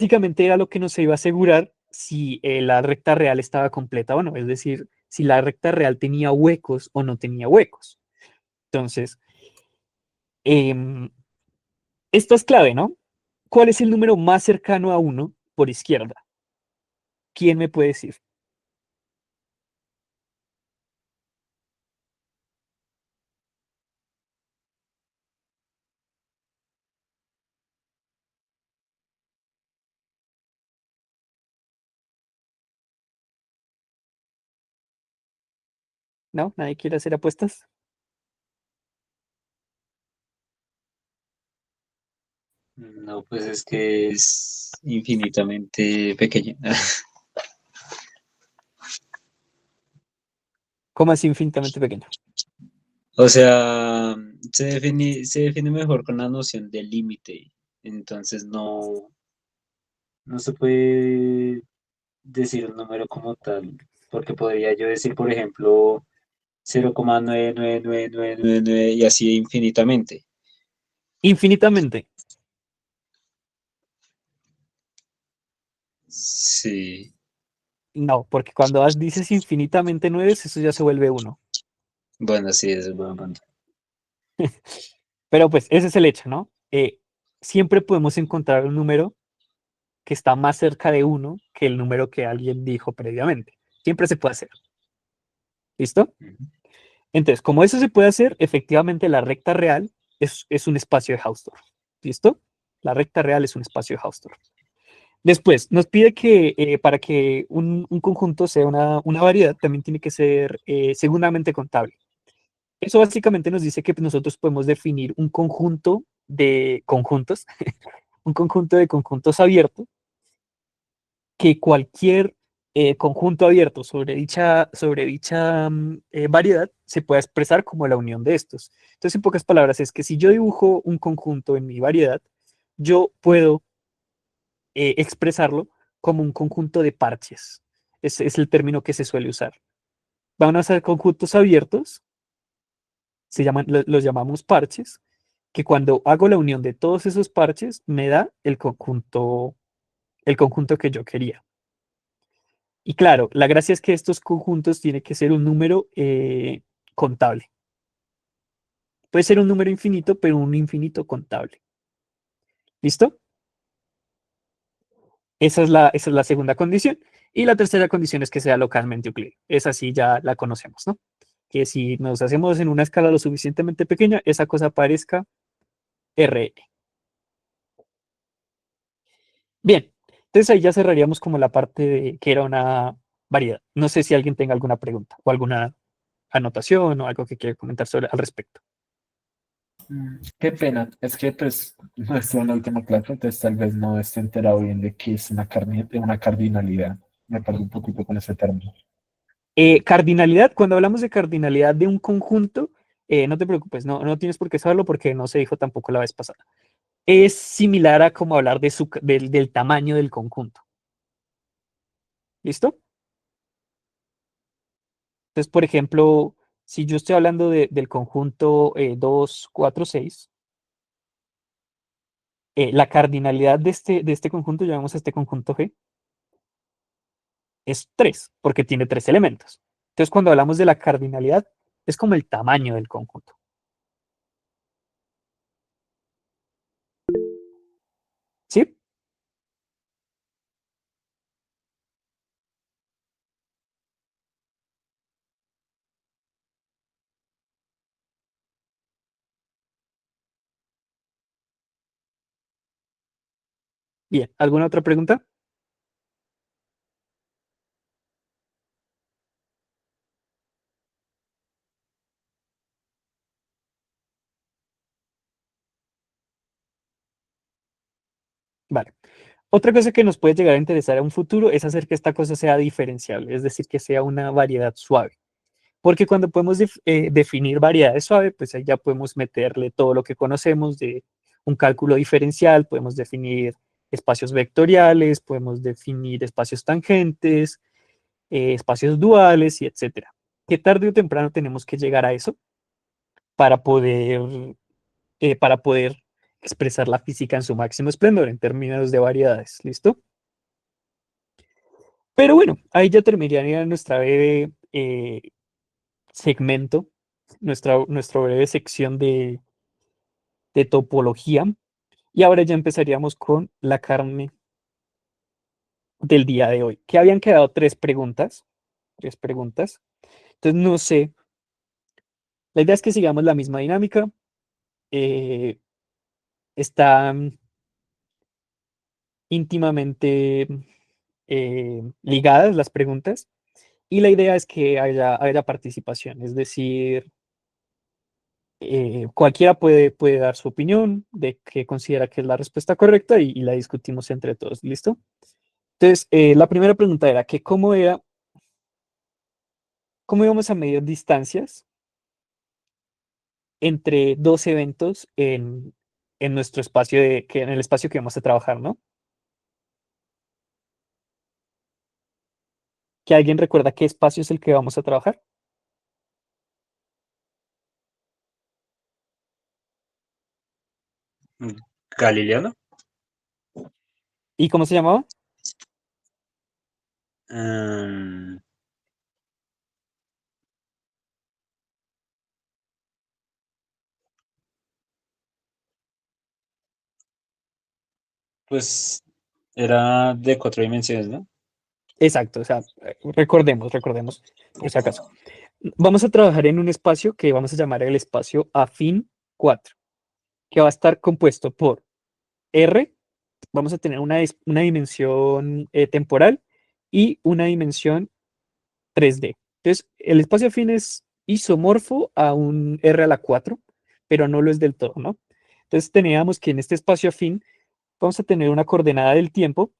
básicamente era lo que nos iba a asegurar si la recta real estaba completa o no, es decir, si la recta real tenía huecos o no tenía huecos. Entonces, em, esto es clave, ¿no? ¿Cuál es el número más cercano a uno por izquierda? ¿Quién me puede decir? ¿No? ¿Nadie quiere hacer apuestas? No, pues es que es infinitamente pequeña. ¿Cómo así infinitamente pequeño? O sea, se define mejor con la noción de límite. Entonces no se puede decir un número como tal, porque podría yo decir, por ejemplo, 0,99999 y así infinitamente. Infinitamente. Sí, No, porque cuando dices infinitamente nueves, eso ya se vuelve uno. bueno, sí, es buen punto. Pero pues ese es el hecho, ¿no? Siempre podemos encontrar un número que está más cerca de uno que el número que alguien dijo previamente. Siempre se puede hacer. ¿Listo? Ujú. Entonces, como eso se puede hacer, efectivamente la recta real es un espacio de Hausdorff. ¿Listo? La recta real es un espacio de Hausdorff. Después, nos pide que para que un conjunto sea una variedad, también tiene que ser segundamente contable. Eso básicamente nos dice que nosotros podemos definir un conjunto de conjuntos, un conjunto de conjuntos abiertos, que cualquier conjunto abierto sobre dicha variedad se pueda expresar como la unión de estos. Entonces, en pocas palabras, es que si yo dibujo un conjunto en mi variedad, yo puedo expresarlo como un conjunto de parches. Es el término que se suele usar. Van a ser conjuntos abiertos, los llamamos parches, que cuando hago la unión de todos esos parches me da el conjunto que yo quería. Y claro, la gracia es que estos conjuntos tiene que ser un número contable. Puede ser un número infinito, pero un infinito contable. ¿Listo? Esa es la segunda condición. Y la tercera condición es que sea localmente euclidio. Esa sí ya la conocemos, ¿no? Que si nos hacemos en una escala lo suficientemente pequeña, esa cosa parezca Rn. Bien, entonces ahí ya cerraríamos como la parte de que era una variedad. No sé si alguien tenga alguna pregunta o alguna anotación o algo que quiera comentar al respecto. Qué pena, es que pues no estuve en la última clase, entonces tal vez no esté enterado bien de qué es una cardinalidad. Me perdí un poquito con ese término. Cardinalidad, cuando hablamos de cardinalidad de un conjunto, no te preocupes, no tienes por qué saberlo porque no se dijo tampoco la vez pasada. Es similar a como hablar del tamaño del conjunto. ¿Listo? Entonces, por ejemplo, si yo estoy hablando del conjunto 2, 4, 6, la cardinalidad de este conjunto, llamamos a este conjunto G, es 3 porque tiene 3 elementos. Entonces, cuando hablamos de la cardinalidad, es como el tamaño del conjunto. ¿Sí? Bien, ¿alguna otra pregunta? Vale. Otra cosa que nos puede llegar a interesar a un futuro es hacer que esta cosa sea diferenciable, es decir, que sea una variedad suave. Porque cuando podemos definir variedades suaves, pues ahí ya podemos meterle todo lo que conocemos de un cálculo diferencial, podemos definir espacios vectoriales, podemos definir espacios tangentes, espacios duales y etcétera. Que tarde o temprano tenemos que llegar a eso para poder, para poder expresar la física en su máximo esplendor en términos de variedades. ¿Listo? Pero bueno, ahí ya terminaría nuestra breve segmento, nuestra breve sección de topología. Y ahora ya empezaríamos con la carne del día de hoy, que habían quedado tres preguntas. Tres preguntas. Entonces, no sé. La idea es que sigamos la misma dinámica. eh, Están íntimamente ligadas las preguntas y la idea es que haya participación, es decir, cualquiera puede dar su opinión de qué considera que es la respuesta correcta y la discutimos entre todos, ¿listo? Entonces, la primera pregunta era que cómo íbamos a medir distancias entre dos eventos en nuestro espacio en el espacio que vamos a trabajar, ¿no? ¿Que alguien recuerda qué espacio es el que vamos a trabajar? Galileano. ¿Y cómo se llamaba? Em, pues era de 4 dimensiones, ¿no? Exacto, o sea, recordemos, por si acaso. Vamos a trabajar en un espacio que vamos a llamar el espacio afín 4, que va a estar compuesto por R, vamos a tener una dimensión temporal y una dimensión 3D. Entonces, el espacio afín es isomorfo a un R a la 4, pero no lo es del todo, ¿no? Entonces, teníamos que en este espacio afín vamos a tener una coordenada del tiempo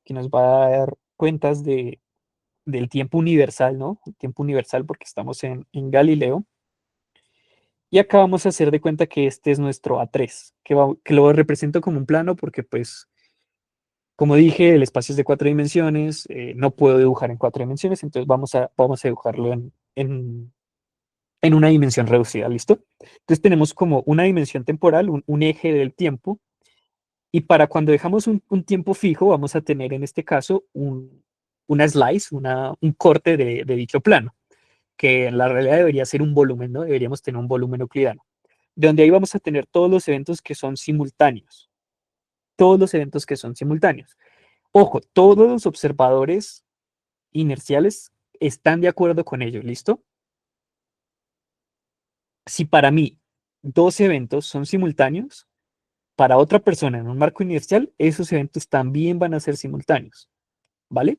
que nos va a dar cuentas del tiempo universal, ¿no? El tiempo universal porque estamos en Galileo. Y acá vamos a hacer de cuenta que este es nuestro A3, que lo represento como un plano porque, pues, como dije, el espacio es de 4 dimensiones, no puedo dibujar en 4 dimensiones, entonces vamos a dibujarlo en una dimensión reducida, ¿listo? Entonces tenemos como una dimensión temporal, un eje del tiempo, y para cuando dejamos un tiempo fijo, vamos a tener en este caso una slice, un corte de dicho plano, que en la realidad debería ser un volumen, ¿no? Deberíamos tener un volumen euclidiano, de donde ahí vamos a tener todos los eventos que son simultáneos, todos los eventos que son simultáneos. Ojo, todos los observadores inerciales están de acuerdo con ello, ¿listo? Si para mí dos eventos son simultáneos, para otra persona en un marco inercial, esos eventos también van a ser simultáneos, ¿vale?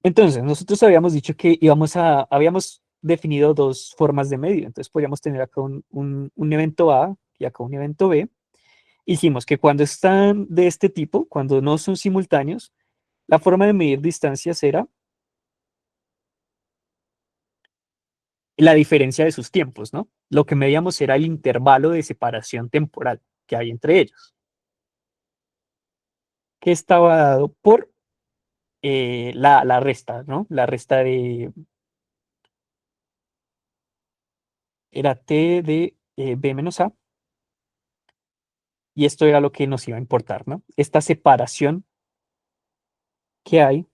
Entonces, nosotros habíamos dicho que habíamos definido dos formas de medio, entonces podríamos tener acá un evento A y acá un evento B. Hicimos que cuando están de este tipo, cuando no son simultáneos, la forma de medir distancias era la diferencia de sus tiempos, ¿no? Lo que medíamos era el intervalo de separación temporal que hay entre ellos, que estaba dado por la resta, ¿no? La resta era t de b menos a, y esto era lo que nos iba a importar, ¿no? Esta separación que hay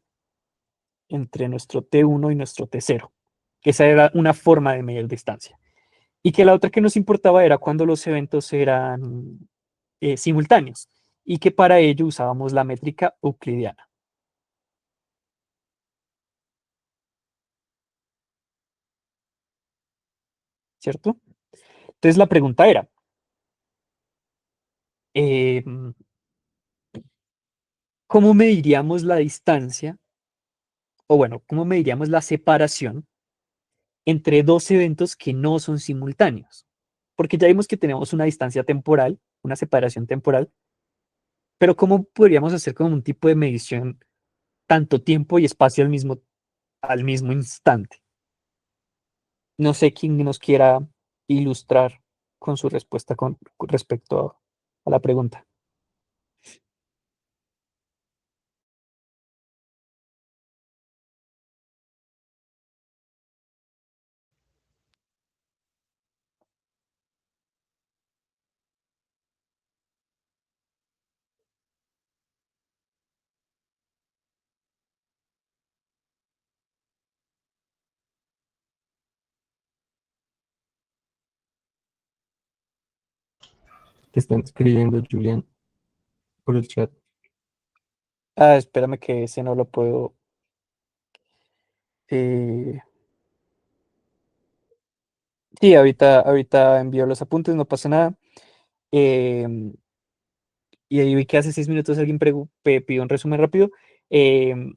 entre nuestro t1 y nuestro t0. Esa era una forma de medir distancia. Y que la otra que nos importaba era cuando los eventos eran simultáneos y que para ello usábamos la métrica euclidiana, ¿cierto? Entonces la pregunta era, eh, ¿cómo mediríamos la distancia? O bueno, ¿cómo mediríamos la separación entre dos eventos que no son simultáneos? Porque ya vimos que tenemos una distancia temporal, una separación temporal, pero ¿cómo podríamos hacer como un tipo de medición tanto tiempo y espacio al mismo instante? No sé quién nos quiera ilustrar con su respuesta con respecto a la pregunta. Te están escribiendo, Julián, por el chat. Ah, espérame que ese no lo puedo. eh, Sí, ahorita envío los apuntes, no pasa nada. Em, y ahí vi que hace 6 minutos alguien pidió un resumen rápido. Em,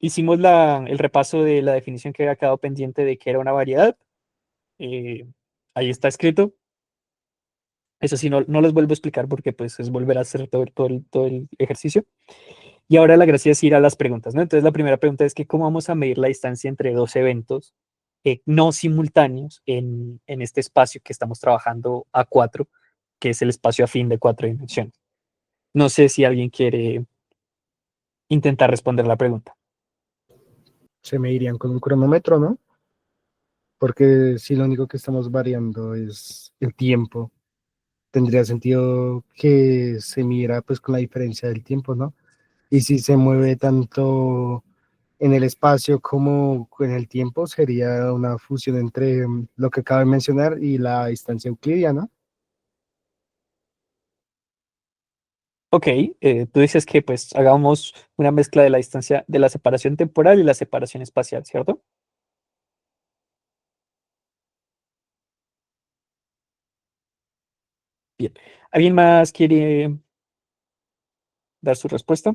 Hicimos el repaso de la definición que había quedado pendiente de que era una variedad. eh, Ahí está escrito. Eso sí, no les vuelvo a explicar porque pues es volver a hacer todo el ejercicio. Y ahora la gracia es ir a las preguntas, ¿no? Entonces la primera pregunta es que cómo vamos a medir la distancia entre dos eventos no simultáneos en este espacio que estamos trabajando A4, que es el espacio afín de 4 dimensiones. No sé si alguien quiere intentar responder la pregunta. Se me irían con un cronómetro, ¿no? Porque si lo único que estamos variando es el tiempo, tendría sentido que se midiera pues con la diferencia del tiempo, ¿no? Y si se mueve tanto en el espacio como en el tiempo, sería una fusión entre lo que acabo de mencionar y la distancia euclidiana. Ok, tú dices que pues hagamos una mezcla de la distancia, de la separación temporal y la separación espacial, ¿cierto? Bien. ¿Alguien más quiere dar su respuesta?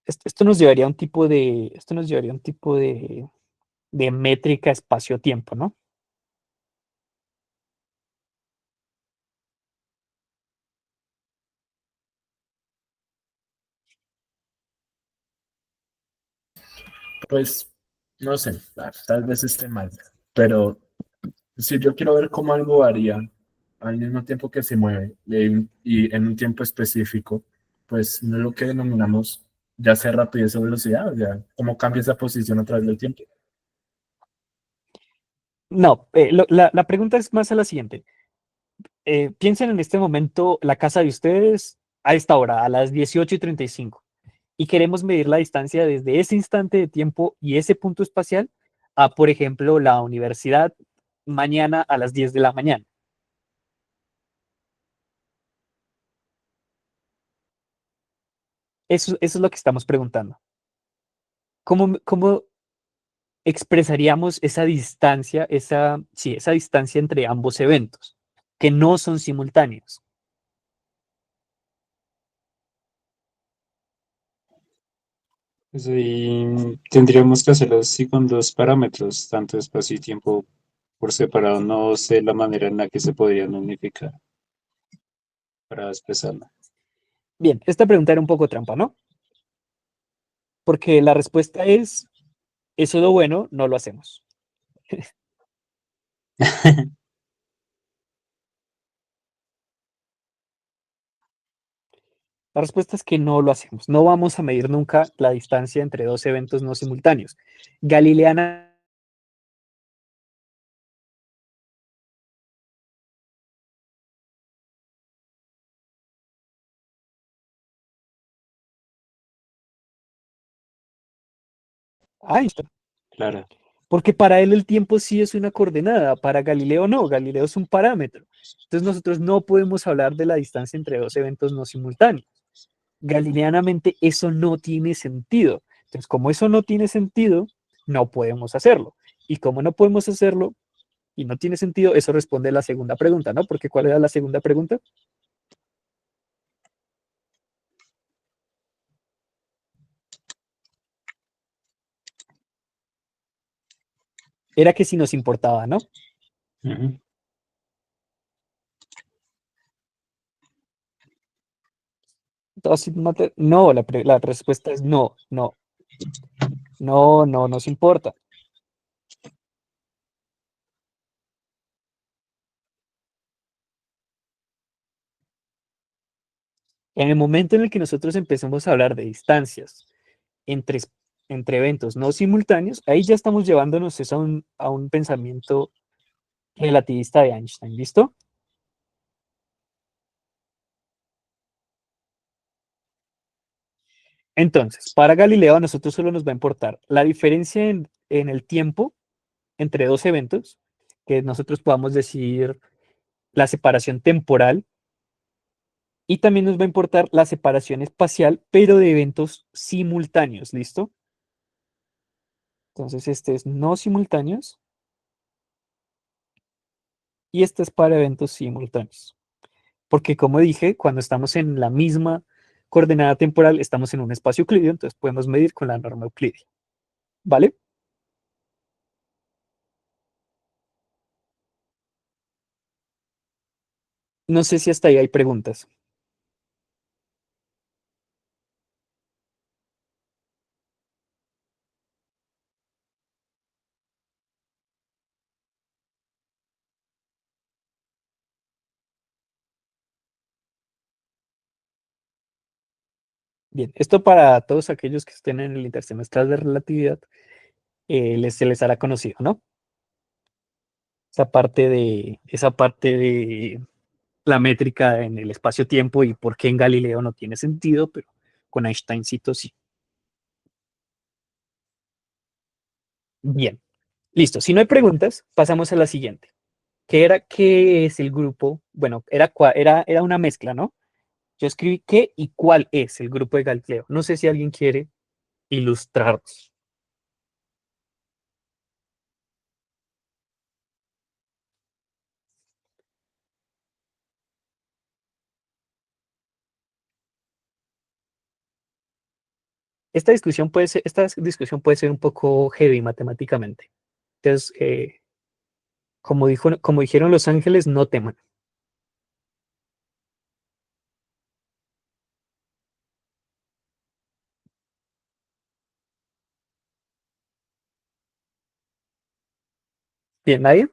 Esto nos llevaría a un tipo de métrica espacio-tiempo, ¿no? Pues, no sé, tal vez esté mal, pero si yo quiero ver cómo algo varía al mismo tiempo que se mueve y en un tiempo específico, pues no es lo que denominamos ya sea rapidez o velocidad, o sea, cómo cambia esa posición a través del tiempo. No, la pregunta es más a la siguiente. Piensen en este momento la casa de ustedes a esta hora, a las 18:35, y queremos medir la distancia desde ese instante de tiempo y ese punto espacial a, por ejemplo, la universidad mañana a las 10 de la mañana. Eso es lo que estamos preguntando. ¿Cómo expresaríamos esa distancia, esa distancia entre ambos eventos, que no son simultáneos? Pues ahí tendríamos que hacerlo así con dos parámetros, tanto espacio y tiempo por separado. No sé la manera en la que se podrían unificar para expresarlo. Bien, esta pregunta era un poco trampa, ¿no? Porque la respuesta es, eso es lo bueno, no lo hacemos. La respuesta es que no lo hacemos. No vamos a medir nunca la distancia entre dos eventos no simultáneos. Galileana. Einstein. Claro. Porque para él el tiempo sí es una coordenada, para Galileo no, Galileo es un parámetro. Entonces nosotros no podemos hablar de la distancia entre dos eventos no simultáneos. Galileanamente eso no tiene sentido. Entonces, como eso no tiene sentido, no podemos hacerlo. Y como no podemos hacerlo y no tiene sentido, eso responde a la segunda pregunta, ¿no? Porque ¿cuál era la segunda pregunta? Era que si nos importaba, ¿no? Ujú. No, la respuesta es no, no, no, no nos importa. En el momento en el que nosotros empecemos a hablar de distancias entre, entre eventos no simultáneos, ahí ya estamos llevándonos eso a un pensamiento relativista de Einstein, ¿listo? Entonces, para Galileo a nosotros solo nos va a importar la diferencia en el tiempo entre dos eventos, que nosotros podamos decir la separación temporal, y también nos va a importar la separación espacial, pero de eventos simultáneos, ¿listo? Entonces, este es no simultáneos y este es para eventos simultáneos. Porque como dije, cuando estamos en la misma coordenada temporal, estamos en un espacio euclídeo, entonces podemos medir con la norma euclídea. ¿Vale? No sé si hasta ahí hay preguntas. Bien, esto para todos aquellos que estén en el intersemestral de relatividad, se les hará conocido, ¿no? Esa parte de la métrica en el espacio-tiempo y por qué en Galileo no tiene sentido, pero con Einsteincito sí. Bien, listo. Si no hay preguntas, pasamos a la siguiente. ¿Qué es el grupo? Bueno, era una mezcla, ¿no? Yo escribí qué y cuál es el grupo de Galileo. No sé si alguien quiere ilustrarnos. Esta discusión puede ser un poco heavy matemáticamente. Entonces, como dijeron los ángeles, no teman. Bien, ¿nadie?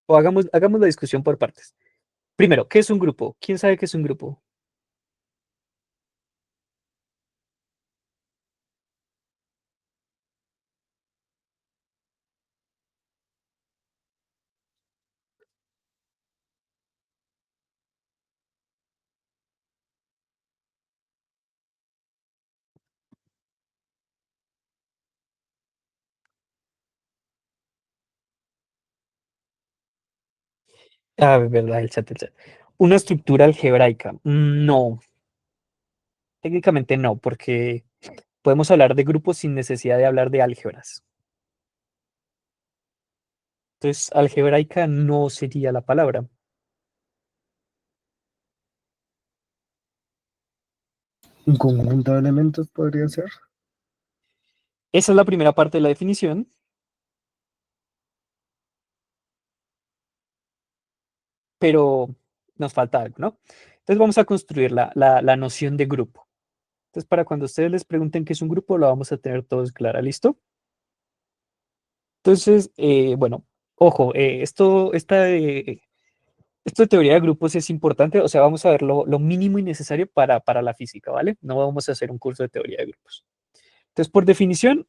O hagamos la discusión por partes. Primero, ¿qué es un grupo? ¿Quién sabe qué es un grupo? Ah, verdad, el chat. Una estructura algebraica. No, técnicamente no, porque podemos hablar de grupos sin necesidad de hablar de álgebras. Entonces, algebraica no sería la palabra. Un conjunto de elementos podría ser. Esa es la primera parte de la definición, pero nos falta algo, ¿no? Entonces vamos a construir la noción de grupo. Entonces, para cuando ustedes les pregunten qué es un grupo, lo vamos a tener todos clara, ¿listo? Entonces, bueno, ojo, esto de teoría de grupos es importante, o sea, vamos a ver lo mínimo y necesario para la física, ¿vale? No vamos a hacer un curso de teoría de grupos. Entonces, por definición,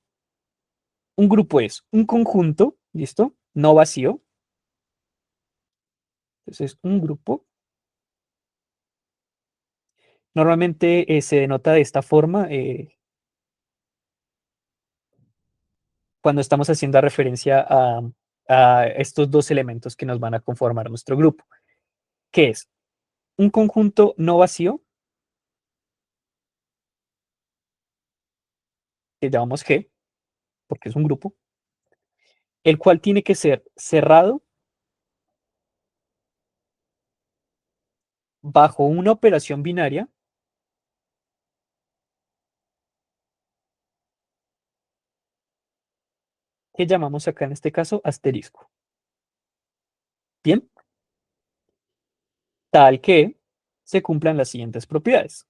un grupo es un conjunto, ¿listo? No vacío. Entonces, un grupo. Normalmente se denota de esta forma cuando estamos haciendo referencia a estos dos elementos que nos van a conformar nuestro grupo, que es un conjunto no vacío, que llamamos G, porque es un grupo, el cual tiene que ser cerrado bajo una operación binaria que llamamos acá en este caso asterisco. Bien, tal que se cumplan las siguientes propiedades.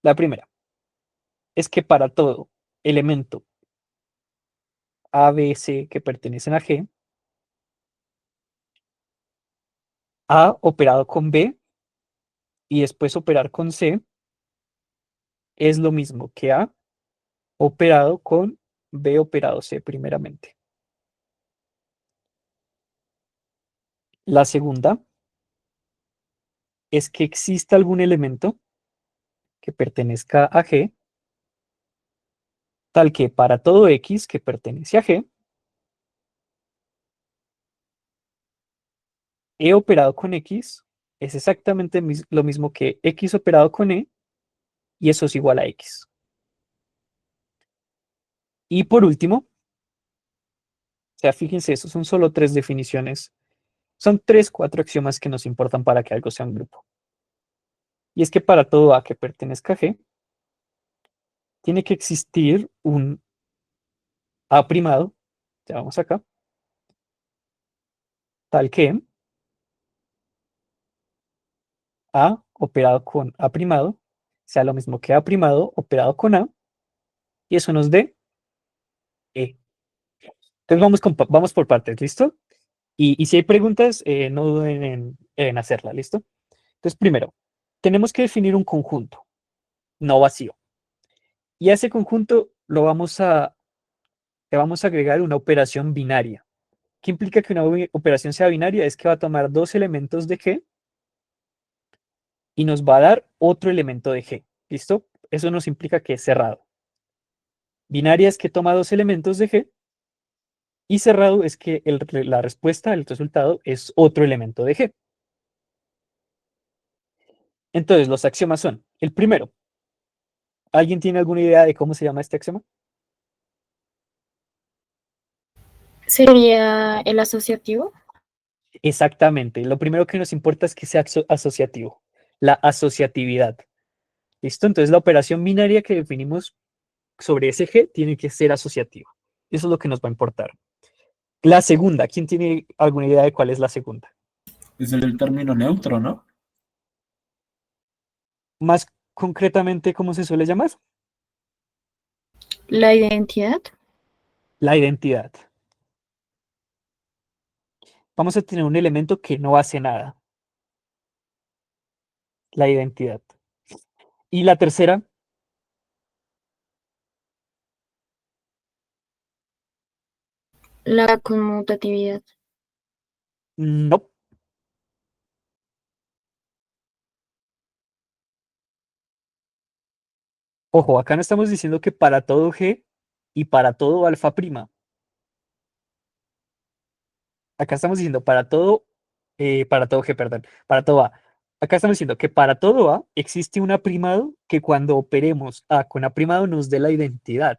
La primera es que para todo elemento A, B, C que pertenecen a G, A operado con B y después operar con C es lo mismo que A operado con B operado C primeramente. La segunda es que exista algún elemento que pertenezca a G, tal que para todo X que pertenece a G, E operado con X es exactamente lo mismo que X operado con E, y eso es igual a X. Y por último, o sea, fíjense, eso son solo 3 definiciones. Son 3, 4 axiomas que nos importan para que algo sea un grupo. Y es que para todo A que pertenezca a G, tiene que existir un A primado, ya vamos acá, tal que A operado con A primado sea lo mismo que A primado operado con A, y eso nos dé E. Entonces vamos por partes, ¿listo? Y si hay preguntas, no duden en hacerla, ¿listo? Entonces, primero, tenemos que definir un conjunto, no vacío. Y a ese conjunto le vamos a agregar una operación binaria. ¿Qué implica que una operación sea binaria? Es que va a tomar dos elementos de G y nos va a dar otro elemento de G. ¿Listo? Eso nos implica que es cerrado. Binaria es que toma dos elementos de G y cerrado es que la respuesta, el resultado, es otro elemento de G. Entonces, los axiomas son, el primero, ¿alguien tiene alguna idea de cómo se llama este axioma? Sería el asociativo. Exactamente. Lo primero que nos importa es que sea asociativo. La asociatividad. ¿Listo? Entonces, la operación binaria que definimos sobre ese G tiene que ser asociativa. Eso es lo que nos va a importar. La segunda, ¿quién tiene alguna idea de cuál es la segunda? Es el término neutro, ¿no? Más concretamente, ¿cómo se suele llamar? La identidad. La identidad. Vamos a tener un elemento que no hace nada. La identidad. Y la tercera, La conmutatividad. no. Ojo, acá no estamos diciendo que para todo G y para todo alfa prima. Acá estamos diciendo para todo G, perdón, para todo A. Acá estamos diciendo que para todo A existe un aprimado que cuando operemos A con aprimado nos dé la identidad.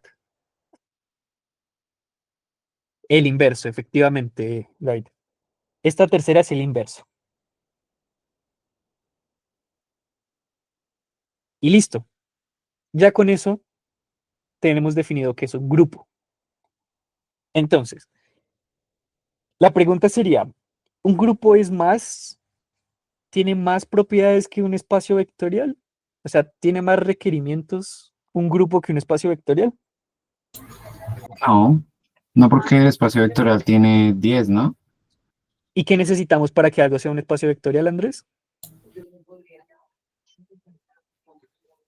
El inverso, efectivamente, David. Esta tercera es el inverso. Y listo. Ya con eso tenemos definido que es un grupo. Entonces, la pregunta sería, ¿un grupo tiene más propiedades que un espacio vectorial? O sea, ¿tiene más requerimientos un grupo que un espacio vectorial? No, no porque el espacio vectorial tiene 10, ¿no? ¿Y qué necesitamos para que algo sea un espacio vectorial, Andrés?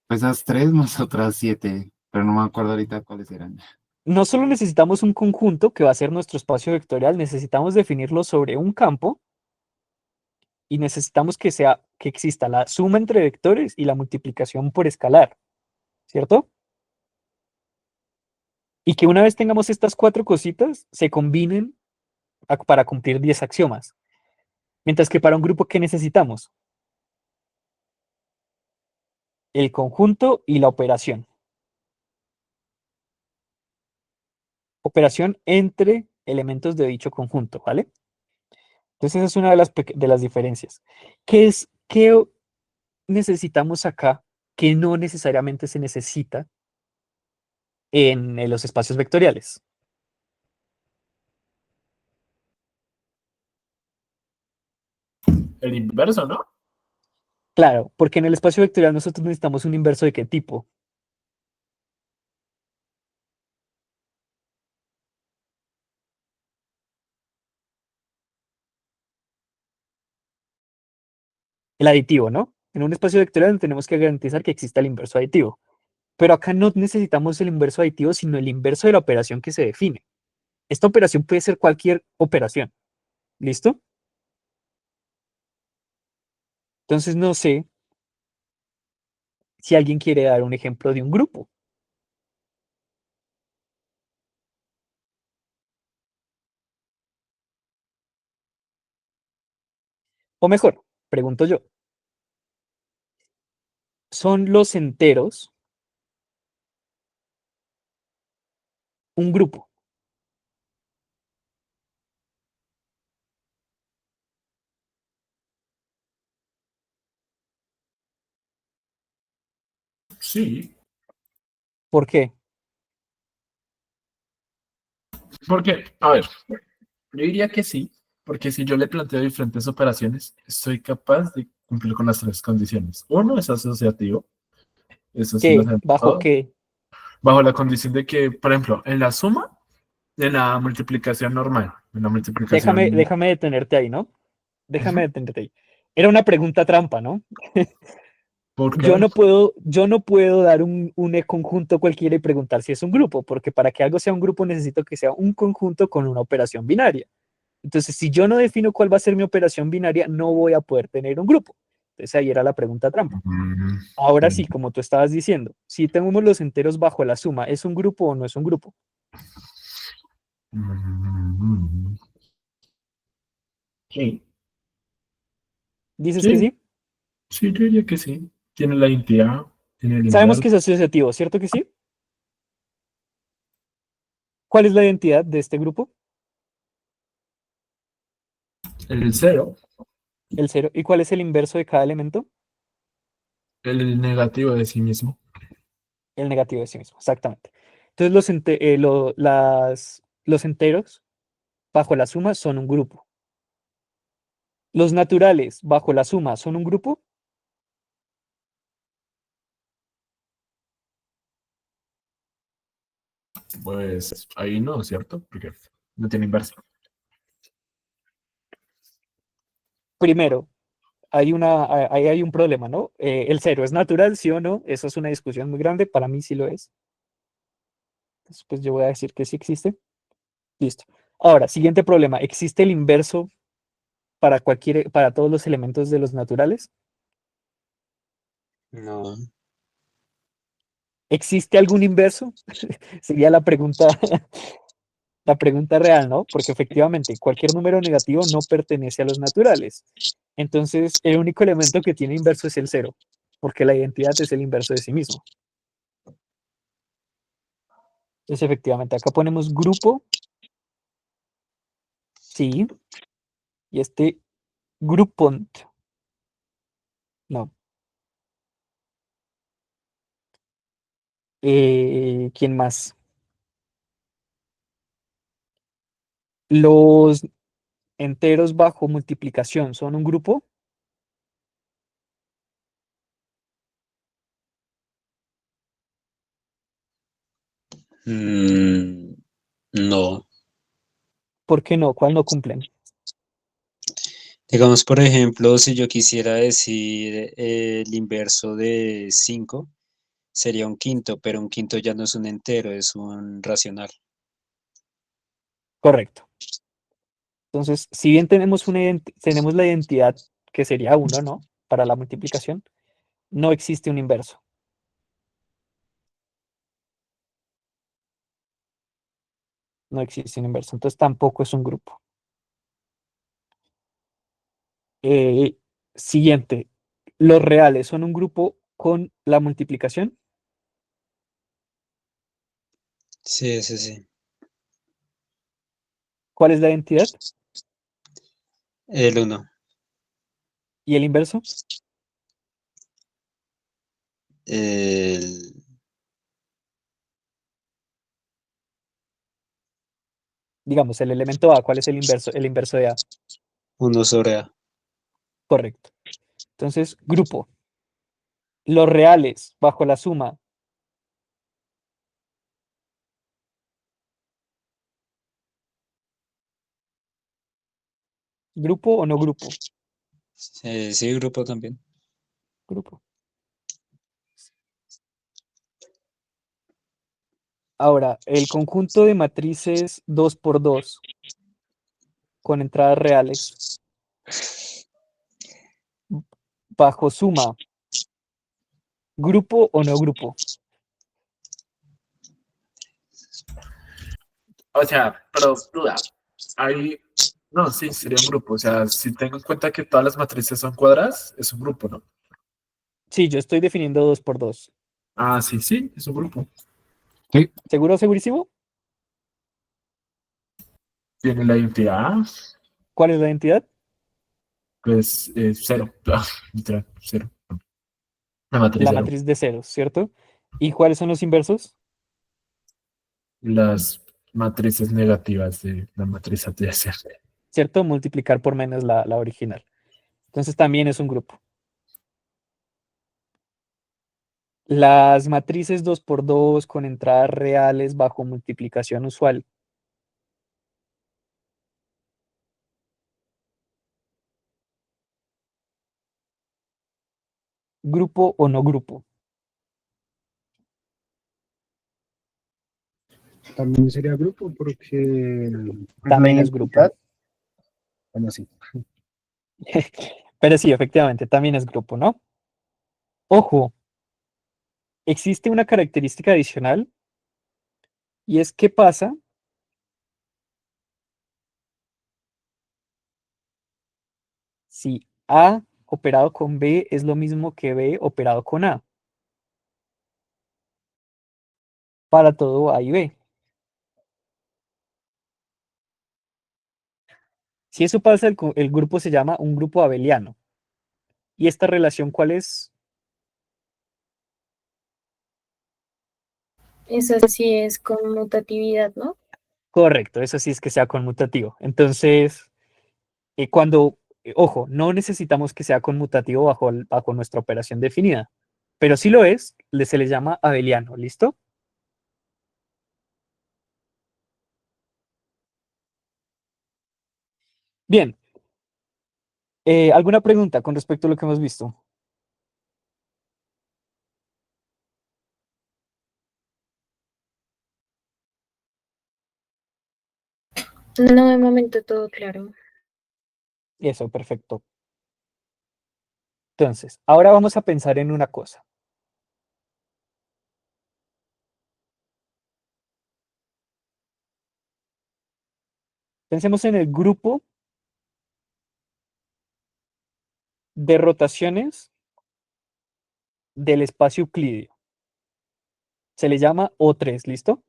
Esas 3 más otras 7, pero no me acuerdo ahorita cuáles eran. No solo necesitamos un conjunto que va a ser nuestro espacio vectorial, necesitamos definirlo sobre un campo y necesitamos que exista la suma entre vectores y la multiplicación por escalar, ¿cierto? Y que una vez tengamos estas cuatro cositas, se combinen para cumplir 10 axiomas. Mientras que para un grupo, ¿qué necesitamos? El conjunto y la operación. Operación entre elementos de dicho conjunto, ¿vale? Entonces esa es una de las diferencias. ¿Qué necesitamos acá que no necesariamente se necesita en los espacios vectoriales? El inverso, ¿no? Claro, porque en el espacio vectorial nosotros necesitamos un inverso de qué tipo. El aditivo, ¿no? En un espacio vectorial tenemos que garantizar que exista el inverso aditivo. Pero acá no necesitamos el inverso aditivo, sino el inverso de la operación que se define. Esta operación puede ser cualquier operación. ¿Listo? Entonces no sé si alguien quiere dar un ejemplo de un grupo. O mejor, pregunto yo, ¿son los enteros un grupo? Sí, ¿Por qué? porque, a ver, yo diría que sí, porque si yo le planteo diferentes operaciones, soy capaz de cumplir con las tres condiciones. Uno es asociativo, eso sí lo ¿Qué? sabemos ¿Bajo todos, qué? bajo la condición de que, por ejemplo, en la suma, en la multiplicación normal, en la Déjame, multiplicación, déjame detenerte ahí, ¿no? Déjame ujú, detenerte ahí. Era una pregunta trampa, ¿no? ¿por Yo qué? no puedo, yo no puedo dar un conjunto cualquiera y preguntar si es un grupo, porque para que algo sea un grupo necesito que sea un conjunto con una operación binaria. Entonces, si yo no defino cuál va a ser mi operación binaria, no voy a poder tener un grupo. Entonces, ahí era la pregunta trampa. Mm, Ahora sí, mm, como tú estabas diciendo, si tenemos los enteros bajo la suma, ¿es un grupo o no es un grupo? mm, sí, ¿Dices que sí, sí? sí, yo diría que sí. Tiene la identidad, tiene el Sabemos inverso, que es asociativo, ¿cierto que sí? ¿Cuál es la identidad de este grupo? el cero, El cero. ¿Y cuál es el inverso de cada elemento? el negativo de sí mismo. El negativo de sí mismo, exactamente. Entonces, los enteros bajo la suma son un grupo. Los naturales bajo la suma son un grupo. Pues ahí no, ¿cierto? Porque no tiene inverso. Primero, ahí hay un problema, ¿no? El cero es natural, sí o no. Eso es una discusión muy grande. Para mí sí lo es. Entonces, pues yo voy a decir que sí existe. Listo. Ahora, siguiente problema. ¿Existe el inverso para todos los elementos de los naturales? No. ¿Existe algún inverso? Sería la pregunta real, ¿no? Porque efectivamente cualquier número negativo no pertenece a los naturales. Entonces, el único elemento que tiene inverso es el cero, porque la identidad es el inverso de sí mismo. Entonces, efectivamente, acá ponemos grupo, sí, y este grupont, no. ¿Quién más? Los enteros bajo multiplicación son un grupo. Mm, no. ¿Por qué no? ¿Cuál no cumplen? Digamos, por ejemplo, si yo quisiera decir el inverso de 5 sería un quinto, pero un quinto ya no es un entero, es un racional. Correcto. Entonces, si bien tenemos la identidad que sería uno, ¿no? Para la multiplicación, no existe un inverso. No existe un inverso. Entonces, tampoco es un grupo. Eh, Siguiente. Los reales son un grupo con la multiplicación. Sí, ese sí. ¿Cuál es la identidad? El uno. ¿Y el inverso? El Digamos, el elemento A. ¿Cuál es el inverso? El inverso de A. uno sobre A. Correcto. Entonces, grupo. Los reales bajo la suma. ¿Grupo o no grupo? Sí, grupo también. Grupo. Ahora, el conjunto de matrices 2 por 2 con entradas reales bajo suma, ¿grupo o no grupo? O sea, pero duda. Hay. No, sí, sería un grupo. O sea, si tengo en cuenta que todas las matrices son cuadradas, es un grupo, ¿no? Sí, yo estoy definiendo 2 por 2. Ah, sí, sí, es un grupo. ¿Seguro, segurísimo? Tiene la identidad, ¿Cuál es la identidad? pues cero. Literal, cero. La matriz La cero. matriz de ceros, ¿cierto? ¿Y cuáles son los inversos? Las matrices negativas de la matriz adyacente. ¿Cierto? Multiplicar por menos la original. Entonces también es un grupo. Las matrices 2 por 2 con entradas reales bajo multiplicación usual. ¿Grupo o no grupo? También sería grupo porque pues, la También es grupo. identidad, bueno, sí. Pero sí, efectivamente, también es grupo, ¿no? Ojo, existe una característica adicional y es qué pasa si A operado con B es lo mismo que B operado con A para todo A y B. Si eso pasa, el grupo se llama un grupo abeliano. ¿Y esta relación cuál es? Eso sí es conmutatividad, ¿no? Correcto, eso sí es que sea conmutativo. Entonces, cuando, ojo, no necesitamos que sea conmutativo bajo nuestra operación definida, pero si lo es, se le llama abeliano, ¿listo? Bien, ¿alguna pregunta con respecto a lo que hemos visto? No, de momento todo claro. Eso, perfecto. Entonces, ahora vamos a pensar en una cosa. Pensemos en el grupo de rotaciones del espacio euclídeo. Se le llama O3, ¿listo?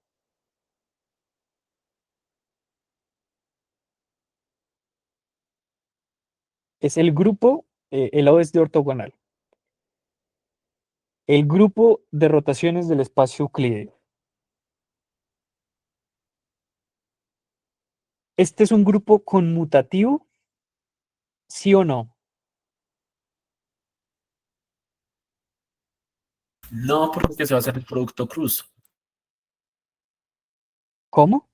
Es el grupo, el O es de ortogonal. El grupo de rotaciones del espacio euclídeo. ¿Este es un grupo conmutativo? ¿Sí o no? No, porque se va a hacer el producto cruz. ¿Cómo?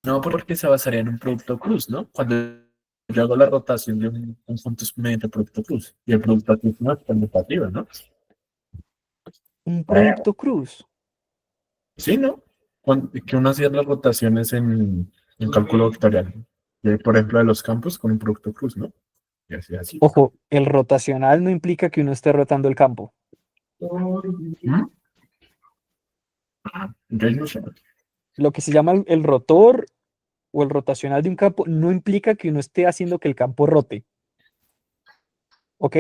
No, porque se basaría en un producto cruz, ¿no? Cuando yo hago la rotación de un conjunto es mediante producto cruz. Y el producto cruz no es conmutativo, ¿no? Un producto cruz. Sí, ¿no? Que uno hacía las rotaciones en cálculo vectorial. Por ejemplo, de los campos con un producto cruz, ¿no? Y así, así. Ojo, el rotacional no implica que uno esté rotando el campo. ¿Mm? Entonces, no sé. Lo que se llama el rotor o el rotacional de un campo no implica que uno esté haciendo que el campo rote. ¿Ok?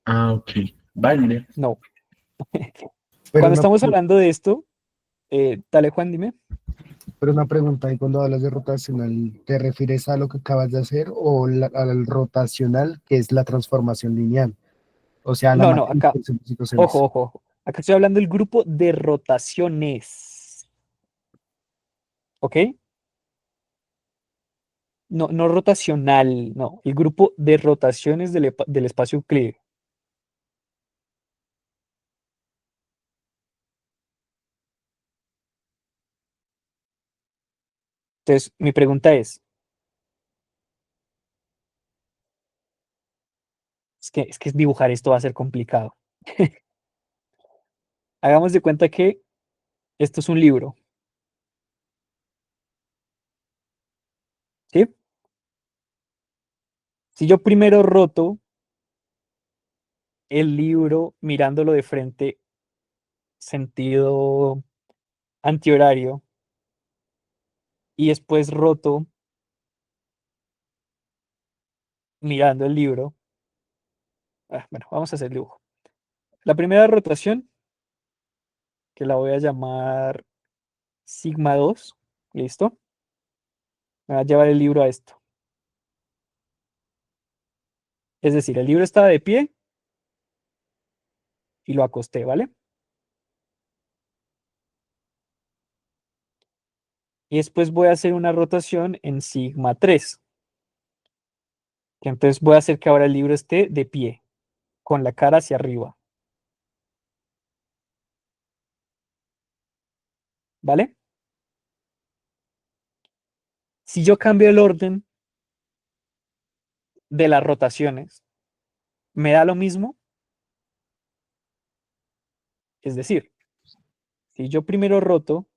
Ah, ok. Vale. No. Pero Cuando una, estamos hablando de esto, dale Juan, dime. pero una pregunta, y cuando hablas de rotacional, ¿te refieres a lo que acabas de hacer o al rotacional, que es la transformación lineal? O sea, la No, no, matriz acá, del simple ojo, ceros. ojo, ojo. Acá estoy hablando del grupo de rotaciones. ¿Ok? No, no rotacional, no. El grupo de rotaciones del espacio euclídeo. Entonces, mi pregunta es que dibujar esto va a ser complicado. Hagamos de cuenta que Esto es un libro. ¿Sí? Si yo primero roto el libro mirándolo de frente, sentido antihorario, y después roto mirando el libro. Bueno, vamos a hacer el dibujo. La primera rotación, que la voy a llamar sigma 2, ¿listo? Me va a llevar el libro a esto. Es decir, el libro estaba de pie y lo acosté, ¿vale? Y después voy a hacer una rotación en sigma 3. Que entonces voy a hacer que ahora el libro esté de pie, con la cara hacia arriba. ¿Vale? Si yo cambio el orden de las rotaciones, ¿me da lo mismo? Es decir, si yo primero roto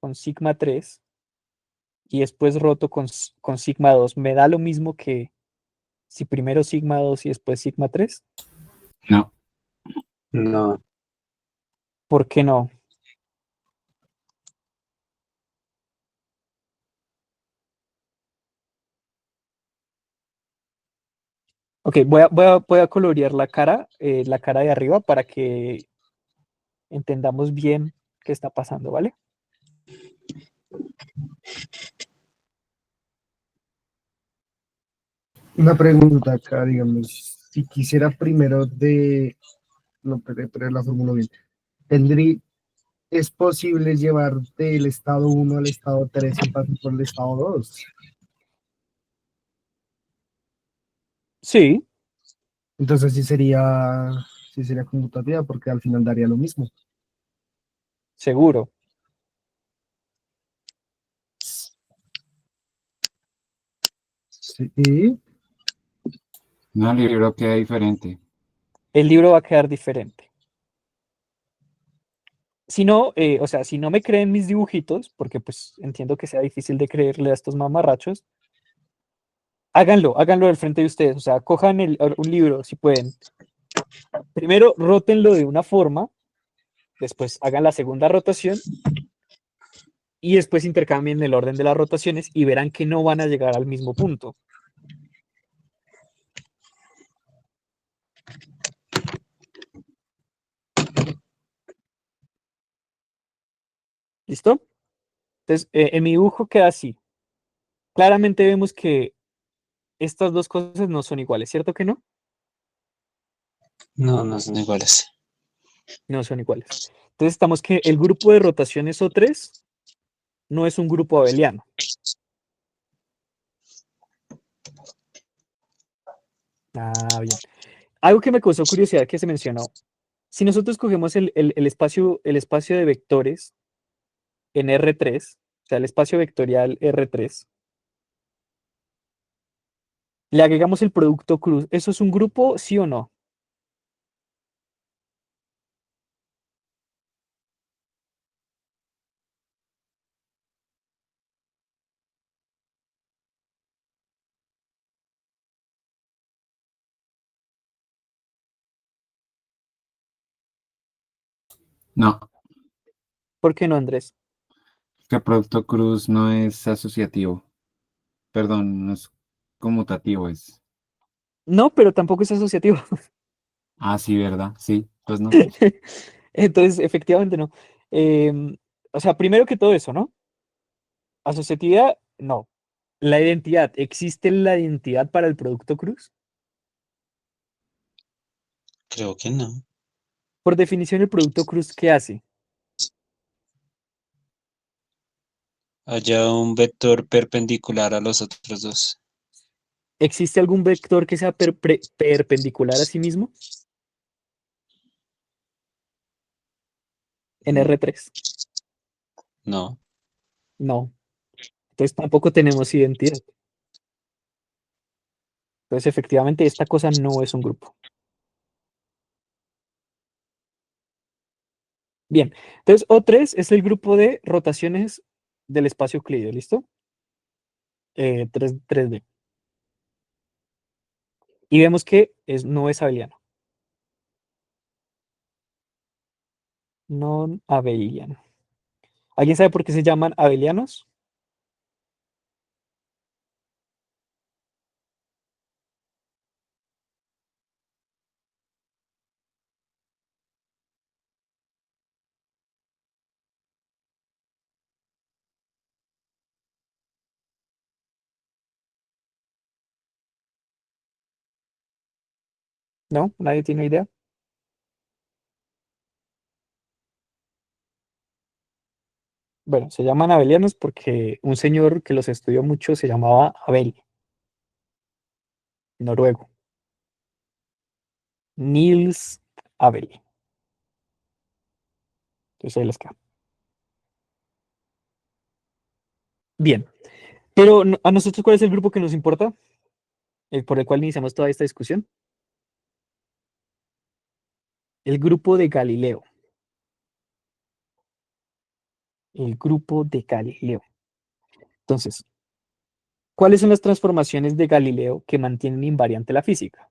con sigma 3 y después roto con sigma 2, ¿me da lo mismo que si primero sigma 2 y después sigma 3? No, No, ¿Por qué no? Ok, voy a colorear la cara de arriba para que entendamos bien qué está pasando, ¿vale? Una pregunta acá, digamos, si quisiera primero no, pero la formulo bien. ¿Es posible llevar del estado 1 al estado 3 sin pasar por el estado 2? Sí, Entonces sí sería conmutativa porque al final daría lo mismo. seguro. Sí, no, el libro queda diferente. El libro va a quedar diferente. Si no, o sea, si no me creen mis dibujitos, porque pues entiendo que sea difícil de creerle a estos mamarrachos, háganlo al frente de ustedes. O sea, cojan un libro si pueden. Primero, rótenlo de una forma, después hagan la segunda rotación y después intercambien el orden de las rotaciones y verán que no van a llegar al mismo punto. ¿Listo? Entonces, en mi dibujo queda así. Claramente vemos que estas dos cosas no son iguales, ¿cierto que no? no, no son iguales. No son iguales. Entonces estamos que el grupo de rotaciones O3 no es un grupo abeliano. Ah, bien. Algo que me causó curiosidad que se mencionó. Si nosotros cogemos el espacio de vectores en R3, o sea, el espacio vectorial R3, le agregamos el producto cruz, ¿eso es un grupo, sí o no? No, ¿Por qué no, Andrés? que producto cruz no es asociativo. Perdón, no es conmutativo, es. No, pero tampoco es asociativo. Ah, sí, ¿verdad? Sí, pues no. Entonces, efectivamente no. O sea, primero que todo eso, ¿no? Asociatividad, no. La identidad, ¿existe la identidad para el producto cruz? Creo que no. Por definición, el producto cruz, ¿qué hace? Haya un vector perpendicular a los otros dos. ¿Existe algún vector que sea perpendicular a sí mismo en R3? No. No. Entonces tampoco tenemos identidad. Entonces, efectivamente, esta cosa no es un grupo. Bien, entonces O3 es el grupo de rotaciones del espacio euclídeo, ¿listo? 3D. Y vemos que no es abeliano. No abeliano. ¿Alguien sabe por qué se llaman abelianos? ¿No? ¿Nadie tiene idea? Bueno, se llaman abelianos porque un señor que los estudió mucho se llamaba Abel, noruego. Niels Abel. Entonces ahí les queda. Bien, pero ¿a nosotros cuál es el grupo que nos importa? El por el cual iniciamos toda esta discusión. El grupo de Galileo. El grupo de Galileo. Entonces, ¿cuáles son las transformaciones de Galileo que mantienen invariante la física?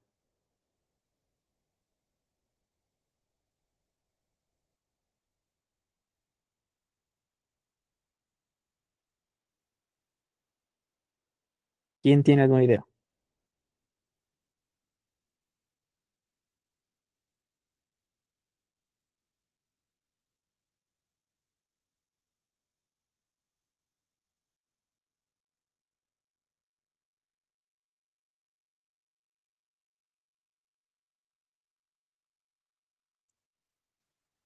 ¿Quién tiene alguna idea?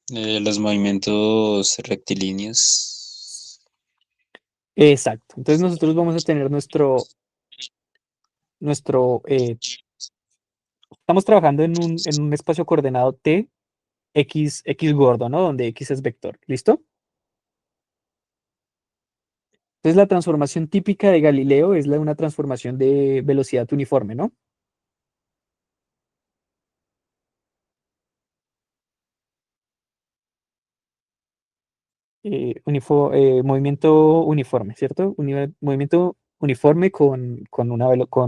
Los movimientos rectilíneos. Exacto. Entonces nosotros vamos a tener estamos trabajando en un espacio coordenado T, X gordo, ¿no? Donde X es vector. ¿Listo? Entonces la transformación típica de Galileo es la de una transformación de velocidad uniforme, ¿no? Movimiento uniforme, ¿cierto? Movimiento uniforme con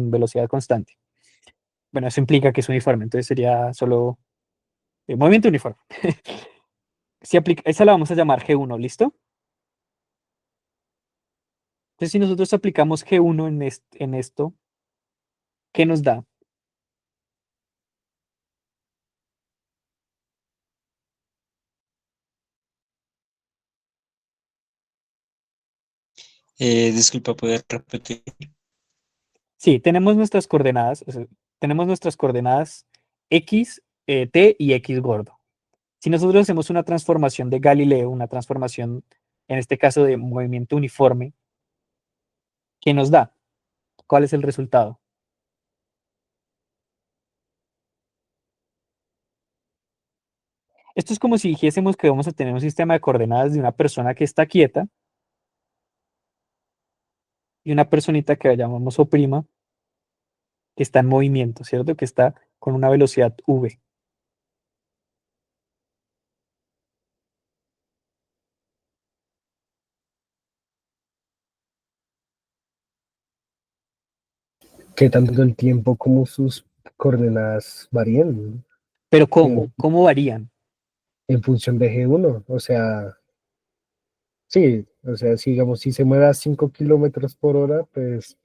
velocidad constante. Bueno, eso implica que es uniforme, entonces sería solo movimiento uniforme. Esa la vamos a llamar G1, ¿listo? Entonces, si nosotros aplicamos G1 en esto, ¿qué nos da? Disculpa, ¿puedes repetir? Sí, tenemos nuestras coordenadas, o sea, tenemos nuestras coordenadas X, T y X gordo. Si nosotros hacemos una transformación de Galileo, una transformación, en este caso de movimiento uniforme, ¿qué nos da? ¿Cuál es el resultado? Esto es como si dijésemos que vamos a tener un sistema de coordenadas de una persona que está quieta y una personita que llamamos O', que está en movimiento, ¿cierto? Que está con una velocidad v. Que tanto el tiempo como sus coordenadas varían Pero en, ¿cómo? ¿Cómo varían? en función de G1. O sea, sí, o sea, si digamos, si se mueve a 5 kilómetros por hora, pues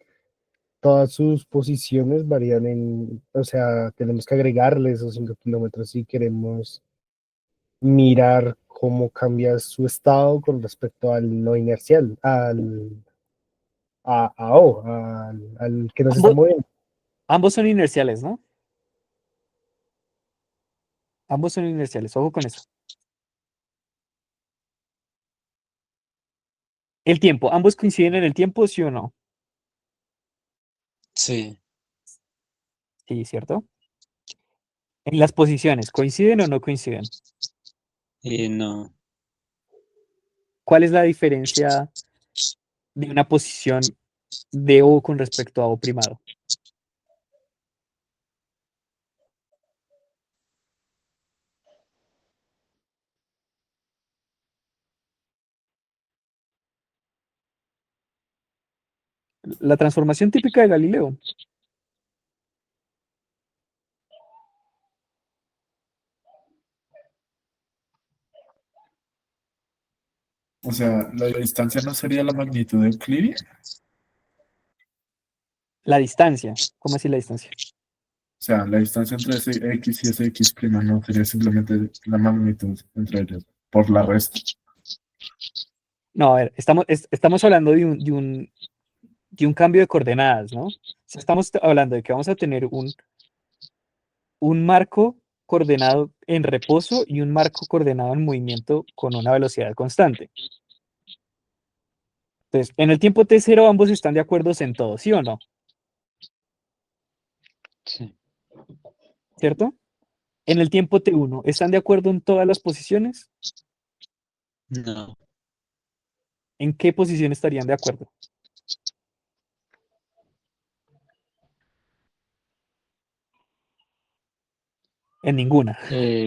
todas sus posiciones varían o sea, tenemos que agregarle esos 5 kilómetros si queremos mirar cómo cambia su estado con respecto al no inercial, al que nos está Ambos, moviendo. ambos son inerciales, ¿no? Ambos son inerciales, ojo con eso. El tiempo, ¿ambos coinciden en el tiempo, sí o no? Sí, Sí, ¿cierto? En las posiciones, ¿coinciden o no coinciden? no. ¿Cuál es la diferencia de una posición de O con respecto a O primado? La transformación típica de Galileo. O sea, la distancia no sería la magnitud de Euclidia. La distancia. ¿Cómo así la distancia? O sea, la distancia entre ese X y ese X' no sería simplemente la magnitud entre ellos por la resta. No, a ver, estamos hablando de un cambio de coordenadas, ¿no? O sea, estamos hablando de que vamos a tener un marco coordenado en reposo y un marco coordenado en movimiento con una velocidad constante. Entonces, en el tiempo t0 ambos están de acuerdo en todo, ¿sí o no? Sí. ¿Cierto? En el tiempo t1, ¿están de acuerdo en todas las posiciones? No. ¿En qué posición estarían de acuerdo? En ninguna, Eh,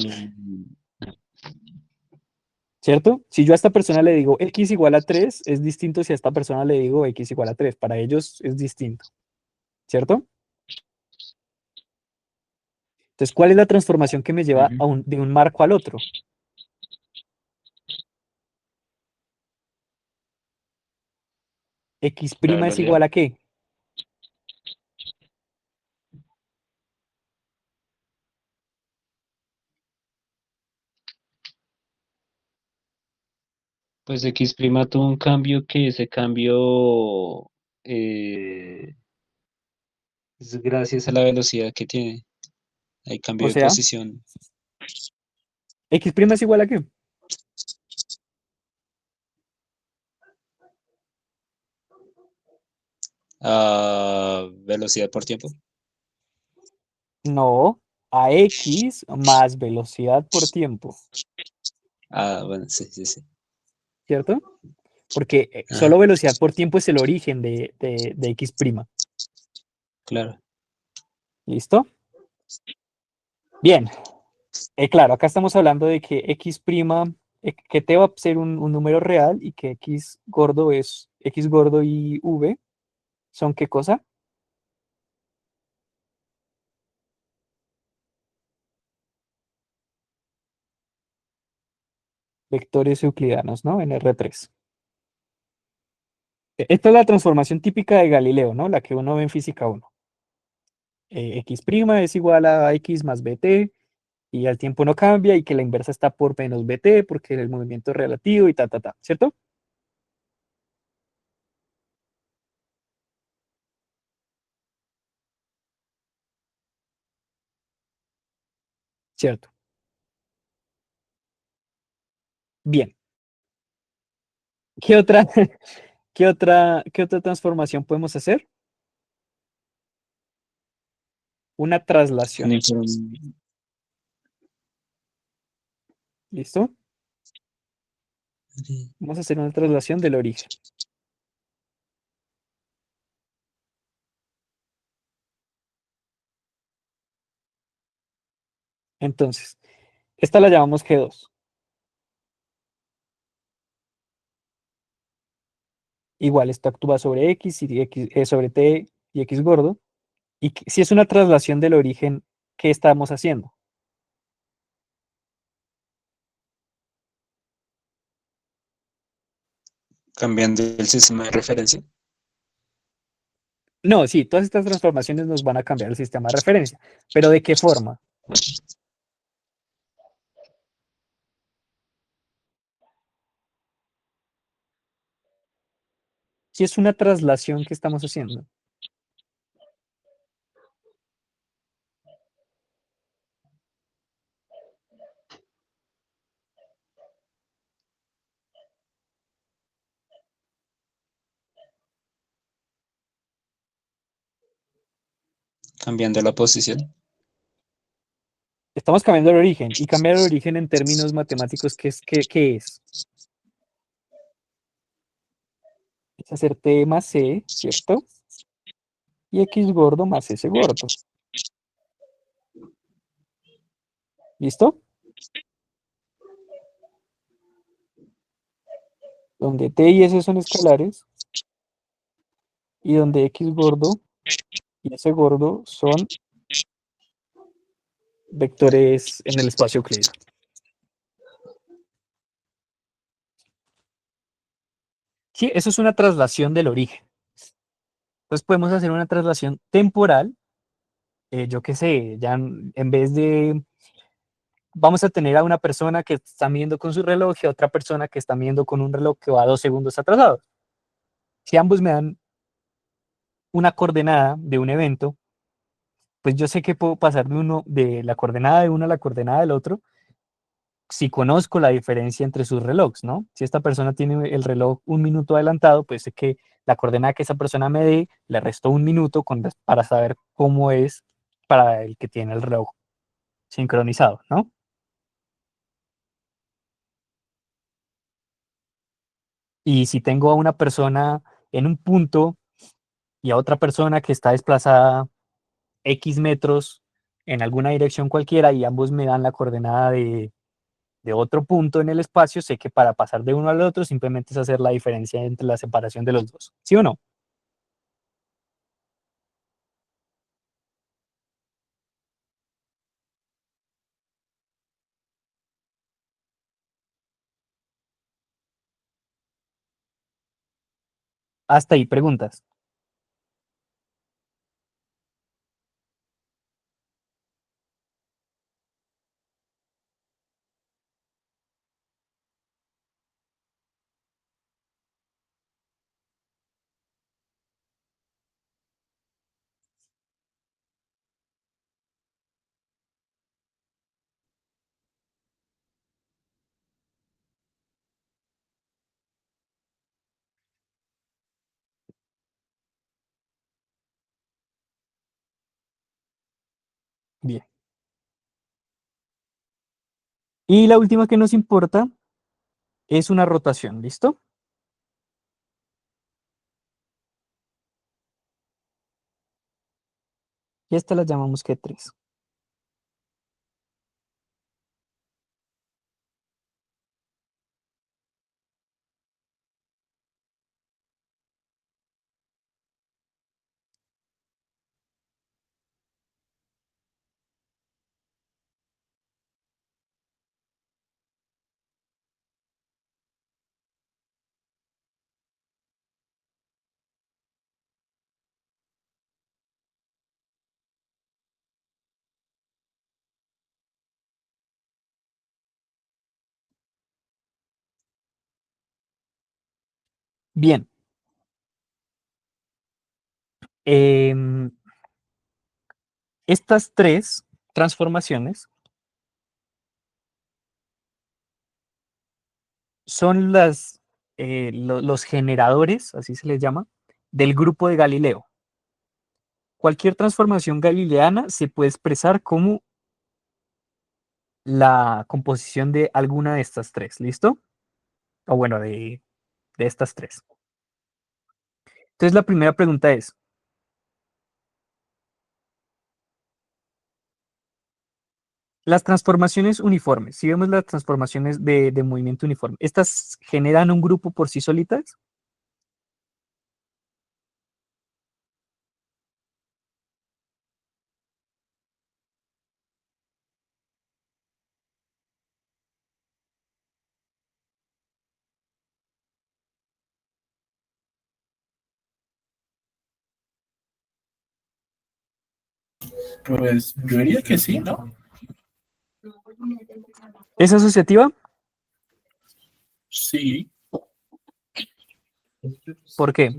¿cierto? Si yo a esta persona le digo x igual a 3, es distinto si a esta persona le digo x igual a 3. Para ellos es distinto, ¿cierto? Entonces, ¿cuál es la transformación que me lleva de un marco al otro? ¿X' ¿La es velocidad? igual a qué? Pues X' tuvo un cambio que ese cambio eh, es gracias a la velocidad que tiene. Hay cambio O de sea, posición. ¿X' es igual a qué? A velocidad por tiempo. No, a X más velocidad por tiempo, Ah, bueno, sí, sí, sí. ¿cierto? Porque Ajá, solo velocidad por tiempo es el origen de X'. claro. ¿Listo? Bien, claro, acá estamos hablando de que X', que T va a ser un número real y que X gordo es X gordo y V son ¿qué cosa? Vectores euclidianos, ¿no? En R3. Esta es la transformación típica de Galileo, ¿no? La que uno ve en física 1. X' es igual a X más BT y al tiempo no cambia y que la inversa está por menos BT porque el movimiento es relativo y ¿cierto? Cierto. Bien. ¿Qué otra, qué otra transformación podemos hacer? Una traslación. ¿Listo? Vamos a hacer una traslación del origen. Entonces, esta la llamamos G2. Igual, esto actúa sobre X y X, sobre T y X gordo. Y si es una traslación del origen, ¿qué estamos haciendo? Cambiando el sistema de referencia. No, sí, todas estas transformaciones nos van a cambiar el sistema de referencia. ¿Pero de qué forma? Si es una traslación que estamos haciendo. Cambiando la posición. Estamos cambiando el origen. Y cambiar el origen en términos matemáticos, ¿qué es? Es hacer T más C, ¿cierto? Y X gordo más S gordo. ¿Listo? Donde T y S son escalares y donde X gordo y ese gordo son vectores en el espacio euclidiano. Sí, eso es una traslación del origen. Entonces podemos hacer una traslación temporal, yo qué sé, ya en vez de, vamos a tener a una persona que está midiendo con su reloj y a otra persona que está midiendo con un reloj que va 2 segundos atrasado. Si ambos me dan una coordenada de un evento, pues yo sé que puedo pasar de la coordenada de uno a la coordenada del otro si conozco la diferencia entre sus relojes, ¿no? Si esta persona tiene el reloj 1 minuto adelantado, pues sé que la coordenada que esa persona me dé, le resto 1 minuto para saber cómo es para el que tiene el reloj sincronizado, ¿no? Y si tengo a una persona en un punto y a otra persona que está desplazada X metros en alguna dirección cualquiera y ambos me dan la coordenada de otro punto en el espacio, sé que para pasar de uno al otro simplemente es hacer la diferencia entre la separación de los dos. ¿Sí o no? Hasta ahí, preguntas. Bien. Y la última que nos importa es una rotación, ¿listo? Y esta la llamamos G3. Bien. em, Estas tres transformaciones son los generadores, así se les llama, del grupo de Galileo. Cualquier transformación galileana se puede expresar como la composición de alguna de estas tres, ¿listo? O bueno, de estas tres. Entonces la primera pregunta es, las transformaciones uniformes, si vemos las transformaciones de movimiento uniforme, ¿estas generan un grupo por sí solitas? Pues yo diría que sí, ¿no? ¿Es asociativa? Sí. ¿Por qué?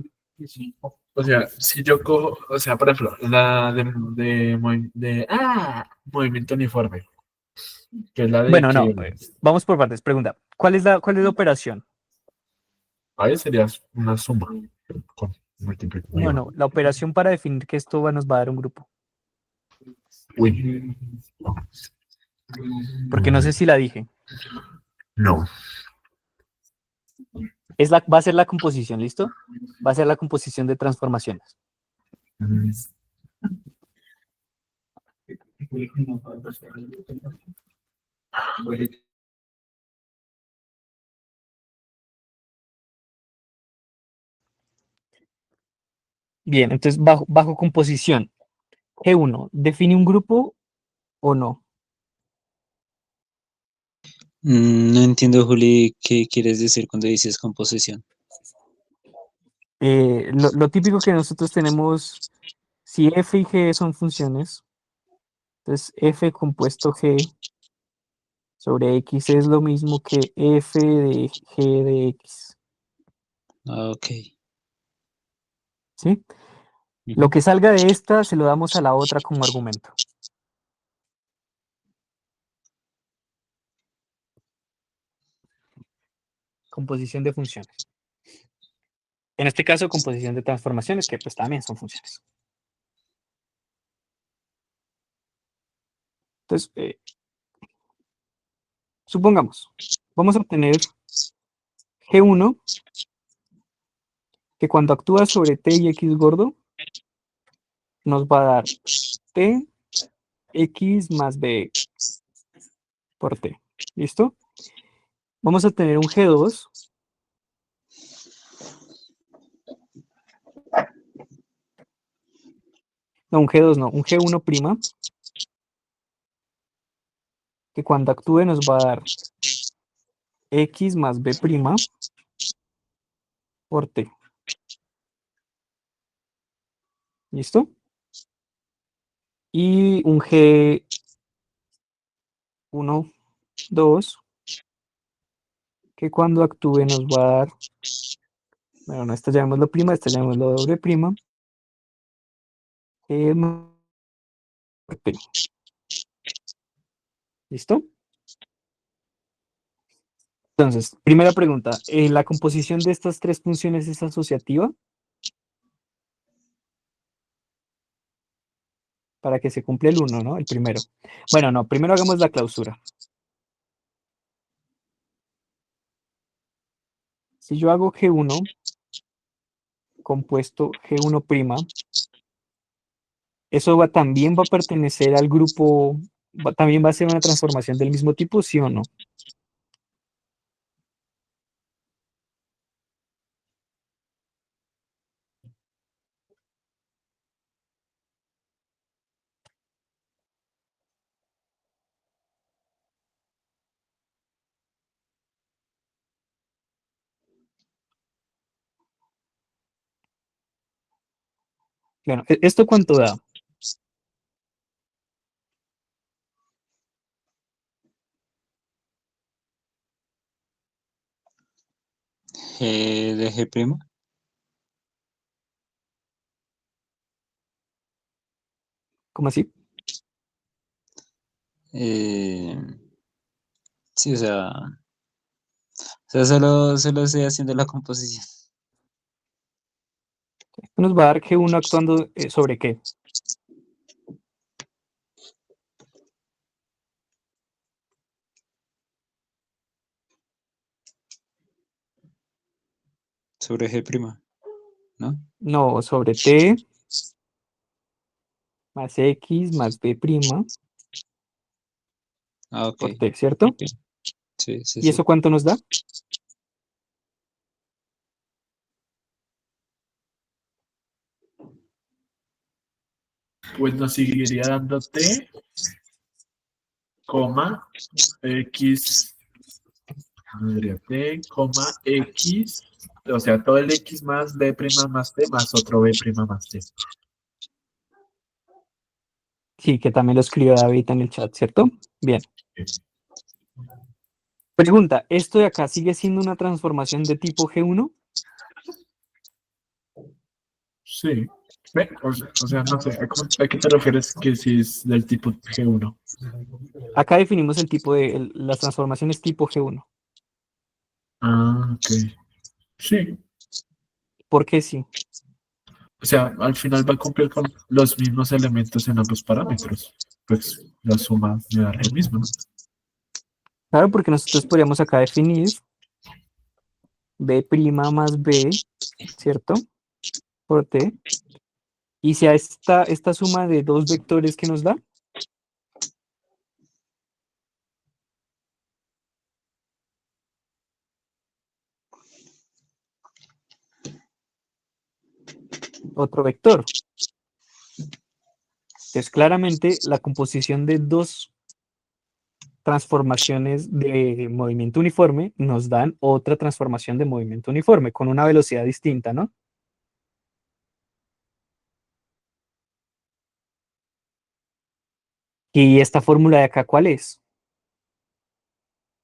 O sea, si yo cojo, o sea, por ejemplo, la de movimiento uniforme, que es la de Bueno, no, que vamos por partes. Pregunta, ¿cuál es la operación? ahí sería una suma con No, multiplicación. no, la operación para definir que esto nos va a dar un grupo. Uy, Porque no sé si la dije. no. Va a ser la composición, ¿listo? Va a ser la composición de transformaciones. Bien, entonces bajo composición. G1, ¿define un grupo o no? No entiendo, Juli, qué quieres decir cuando dices composición. Lo típico que nosotros tenemos, si f y g son funciones, entonces f compuesto g sobre x es lo mismo que f de g de x, Ah, ok. ¿sí? Lo Ujú. que salga de esta se lo damos a la otra como argumento. Composición de funciones. En este caso, composición de transformaciones, que pues también son funciones. Entonces, supongamos, vamos a obtener G1, que cuando actúa sobre T y X gordo, nos va a dar T, X más B por T. ¿Listo? Vamos a tener un G2, no, un G2 no, un G1', que cuando actúe nos va a dar X más B' por T. ¿Listo? Y un G1, 2, que cuando actúe nos va a dar, bueno, no, esta llamémoslo prima, esta llamémoslo doble prima, G más T. ¿Listo? Entonces, primera pregunta, ¿la composición de estas tres funciones es asociativa? Para que se cumpla el 1, ¿no? El primero. Bueno, no, primero hagamos la clausura. Si yo hago G1 compuesto G1', eso también va a pertenecer al grupo, también va a ser una transformación del mismo tipo, ¿sí o no? Bueno, ¿esto cuánto da? G de G prima. ¿Cómo así? Eh, sí, solo estoy haciendo la composición. Esto nos va a dar G1 actuando sobre qué. Sobre G prima, ¿no? No, sobre T más X más B' Ah, ok. por T, ¿cierto? Ok. Sí, sí, ¿Y eso sí. cuánto nos da? Pues nos seguiría dando T, coma, X, T, coma, X, o sea, todo el X más B' más T más otro B' más T. Sí, que también lo escribió David en el chat, ¿cierto? Bien. Pregunta, ¿esto de acá sigue siendo una transformación de tipo G1? Sí. Ve, o sea, no sé, ¿a qué te refieres que si es del tipo G1? Acá definimos el tipo de las transformaciones tipo G1. Ah, ok. Sí. ¿Por qué sí? O sea, al final va a cumplir con los mismos elementos en ambos parámetros. Pues la suma me da lo mismo, ¿no? Claro, porque nosotros podríamos acá definir B' más B, ¿cierto? Por T. Y si a esta suma de dos vectores que nos da, otro vector. Entonces, claramente, la composición de dos transformaciones de movimiento uniforme nos dan otra transformación de movimiento uniforme con una velocidad distinta, ¿no? ¿Y esta fórmula de acá cuál es?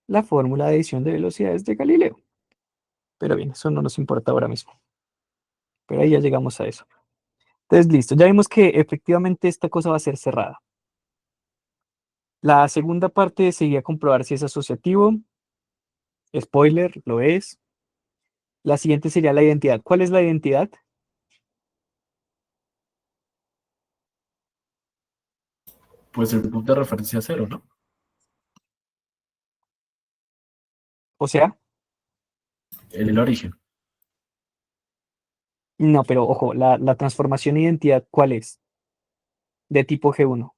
La fórmula de adición de velocidades de Galileo. Pero bien, eso no nos importa ahora mismo. Pero ahí ya llegamos a eso. Entonces, listo. Ya vimos que efectivamente esta cosa va a ser cerrada. La segunda parte sería comprobar si es asociativo. Spoiler, lo es. La siguiente sería la identidad. ¿Cuál es la identidad? Pues el punto de referencia cero, ¿no? O sea, El origen. no, pero ojo, la transformación de identidad, ¿cuál es? De tipo G1.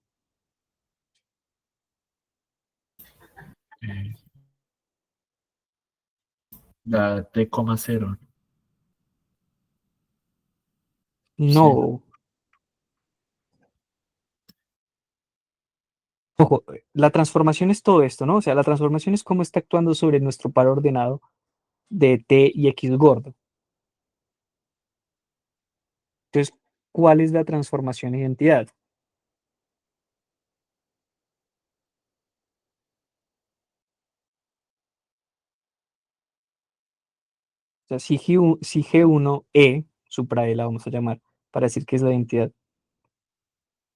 eh, la T,0. Sí, ¿no? No. Ojo, la transformación es todo esto, ¿no? O sea, la transformación es cómo está actuando sobre nuestro par ordenado de T y X gordo. Entonces, ¿cuál es la transformación de identidad? O sea, si G1E, supra E la vamos a llamar, para decir que es la identidad,